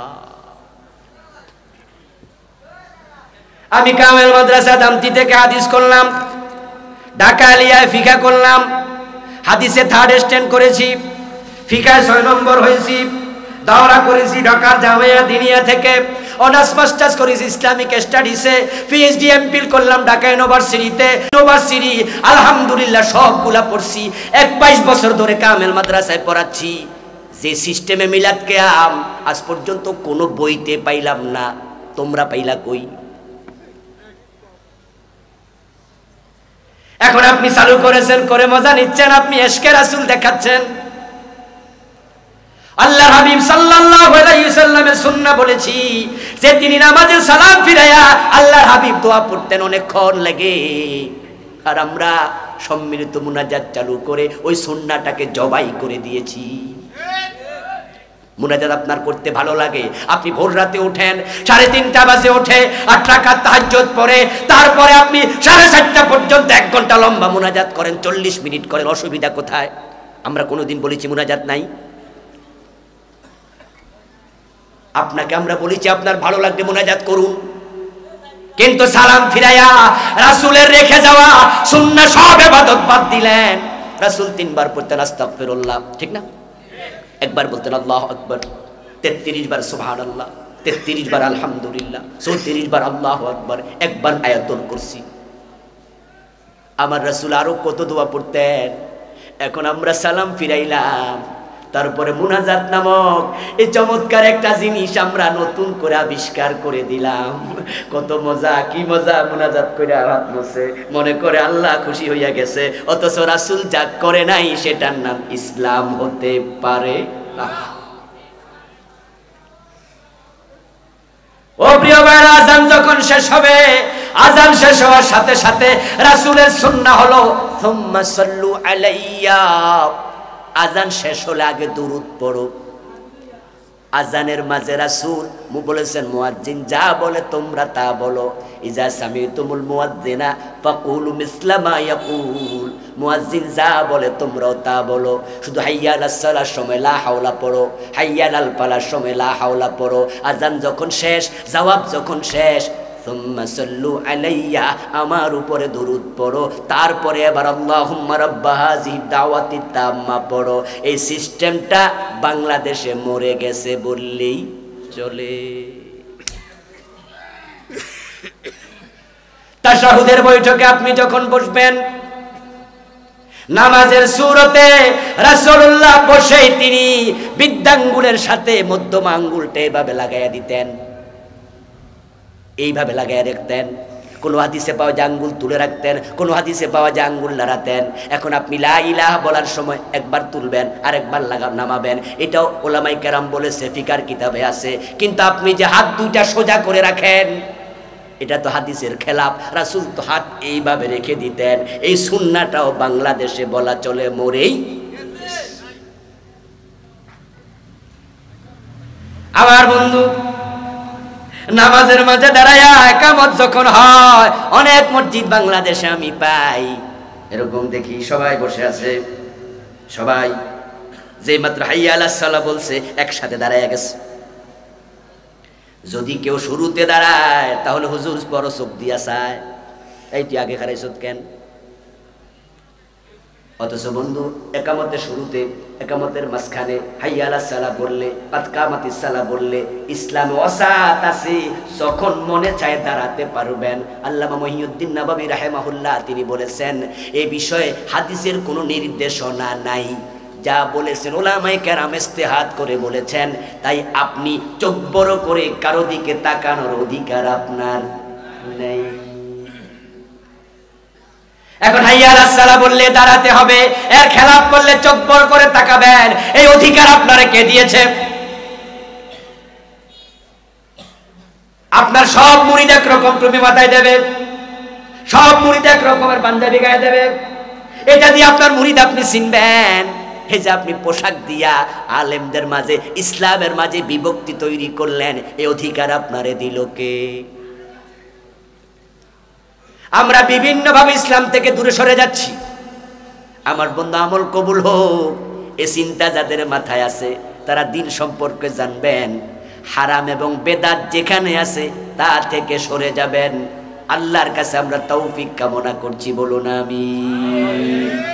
আমি কামেল মাদ্রাসা দামতি থেকে হাদিস করলাম, ঢাকা আলিয়ায় ফিকা করলাম, হাদিসে 3rd স্ট্যান্ড করেছি, ফিকায় 6 নম্বর হয়েছি, দাওরা করেছি ঢাকার জামিয়া দিনিয়া থেকে, অনার্স মাস্টার্স করেছি ইসলামিক স্টাডিজে, পিএইচডি এমফিল করলাম ঢাকা ইউনিভার্সিটিতে, আলহামদুলিল্লাহ সবগুলা পড়ছি। 22 বছর ধরে কামেল মাদ্রাসায় পড়াচ্ছি। যে সিস্টেমে মিলাদ কিয়াম আজ পর্যন্ত কোনো বইতে পাইলাম না, তোমরা পাইলা কই? এখন আপনি চালু করেছেন, করে মজা নিচ্ছেন, আপনি ইশকে রাসূল দেখাচ্ছেন। আল্লাহর হাবিব সাল্লাল্লাহু আলাইহি ওয়াসাল্লামের সুন্নাহ বলেছি যে তিনি নামাজে সালাম ফিরায়া আল্লাহর হাবিব দোয়া পড়তেন অনেকক্ষণ লাগে। আর আমরা সম্মিলিত মুনাজাত চালু করে ওই সুন্নাহটাকে জবাই করে দিয়েছি। মুনাজাত আপনার করতে ভালো লাগে, আপনি ভোর রাতে ওঠেন, 3:30 বাজে ওঠে 8 রাকাত তাহাজ্জুদ পড়ে, তারপরে আপনি 4:30 পর্যন্ত 1 ঘন্টা লম্বা মুনাজাত করেন, 40 মিনিট করেন, অসুবিধা কোথায়? আমরা কোনোদিন বলেছি মুনাজাত নাই? আপনাকে আমরা বলেছি আপনার ভালো লাগবে মুনাজাত করুন, কিন্তু সালাম ফিরাইয়া রাসূলের রেখে যাওয়া সুন্নাহ সব ইবাদত বাদ দিলেন। রাসূল 3 বার পড়তেন আস্তাগফিরুল্লাহ, ঠিক না? একবার বলতেন আল্লাহু আকবার, 33 বার সুবহানাল্লাহ, 33 বার আলহামদুলিল্লাহ, 34 বার আল্লাহু আকবার, একবার আয়াতুল কুরসি। আমার রাসূল আরো কত দোয়া পড়তেন। এখন আমরা সালাম ফিরাইলাম, তারপরে মুনাজাত নামক এই চমৎকার একটা জিনিস আমরা নতুন করে আবিষ্কার করে দিলাম। কত মজা, কি মজা! মুনাজাত করে হাত মুছে মনে করে আল্লাহ খুশি হইয়া গেছে, অথচ রাসূল যা করে নাই সেটার নাম ইসলাম হতে পারে না। ও প্রিয় ভাইরা, আযান যখন শেষ হবে, আযান শেষ হওয়ার সাথে সাথে রাসূলের সুন্নাহ হলো সুম্মা সাল্লু আলাইয়া, আজান শেষ হলে আগে দুরূদ পড়ো। আজানের মাঝে রাসূল বলেছেন মুয়াজ্জিন যা বলে তোমরা তা বলো, ইজা সামিতুমুল মুয়াজ্জিনা ফাকুলু মিসলা মা ইয়াকুল, মুয়াজ্জিন যা বলে তোমরাও তা বলো। শুধু হাইয়া আলাস সালার সময় লা হাওলা পড়ো, হাইয়া আলাল ফালার সময় লা হাওলা পড়ো। আজান যখন শেষ, জবাব যখন শেষ, সুম্মা সাল্লু আলাইয়া, আমার উপরে দরুদ পড়ো, তারপরে এবার আল্লাহুম্মা রাব্বা হাযিহি দাওয়াতি তাম্মা পড়ো। এই সিস্টেমটা বাংলাদেশে মরে গেছে বললেই চলে। তাশাহুদের বৈঠকে আপনি যখন বসবেন, নামাজের সূরতে রাসূলুল্লাহ বসেই তিনি বৃদ্ধাঙ্গুলের সাথে মধ্যমা আঙ্গুলটা এভাবে লাগাইয়া দিতেন, এইভাবে লাগাইয়া রাখতেন। কোনো হাদিসে পাওয়া যায় আঙ্গুল তুলে রাখতেন, কোনো হাদিসে পাওয়া যায় আঙ্গুল নাড়াতেন। এখন আপনি লা ইলাহা বলার সময় একবার তুলবেন আর একবার নামাবেন, এটাও ওলামায়ে কেরাম বলেছে, ফিকার কিতাবে আছে। কিন্তু আপনি যে হাত দুইটা সোজা করে রাখেন, এটা তো হাদিসের খেলাফ। রাসূল তো হাত এইভাবে রেখে দিতেন। এই সুন্নাহটাও বাংলাদেশে বলা চলে মরেই। আমার বন্ধু, নামাজের মাঝে দাঁড়ায়া ইকামত যখন হয়, অনেক মসজিদ বাংলাদেশে আমি পাই এরকম দেখি, সবাই বসে আছে, সবাই যে মাত্র হাইয়া আলাস সালাহ বলছে একসাথে দাঁড়ায়া গেছে। যদি কেউ শুরুতে দাঁড়ায় তাহলে হুজুর বড় চোখ দিয়া চায়, এই তুই আগে খারাইছ কেন? অথচ বন্ধু, একামতের শুরুতে, একামতের মাঝখানে হাইয়া আলাস সালাহ বললে, কাদ কামাতিস সালাহ বললে ইসলামে ওয়াসাত আছে, যখন মনে চায় দাঁড়াতে পারবেন। আল্লামা মহিউদ্দিন নববী রাহিমাহুল্লাহ তিনি বলেছেন, এই বিষয়ে হাদিসের কোনো নির্দেশনা নাই, যা বলেছেন উলামায়ে কেরাম ইজতিহাদ করে বলেছেন। তাই আপনি চোখ বড় করে কারো দিকে তাকানোর অধিকার আপনার নেই। এখন হাইয়া আলাস সালাহ বললে দাঁড়াতে হবে, এর খেলাফ করলে চোখ বড় করে তাকাবেন, এই অধিকার আপনারে কে দিয়েছে? আপনার সব মুরিদ এক রকম টুপি মাথায় দেবে, সব মুরিদ এক রকমের পাঞ্জাবি গায়ে দেবে, এটা দিয়ে আপনার মুরিদ আপনি চিনবেন? এই যে আপনি পোশাক দিয়া আলেমদের মাঝে ইসলামের মাঝে বিভক্তি তৈরি করলেন, এই অধিকার আপনারে দিল কে? আমরা বিভিন্নভাবে ইসলাম থেকে দূরে সরে যাচ্ছি। আমার বন্ধু আমল কবুল হোক, এ চিন্তা যাদের মাথায় আছে তারা দিন সম্পর্কে জানবেন, হারাম এবং বেদাত যেখানে আছে তা থেকে সরে যাবেন। আল্লাহর কাছে আমরা তৌফিক কামনা করছি, বলুন আমিন।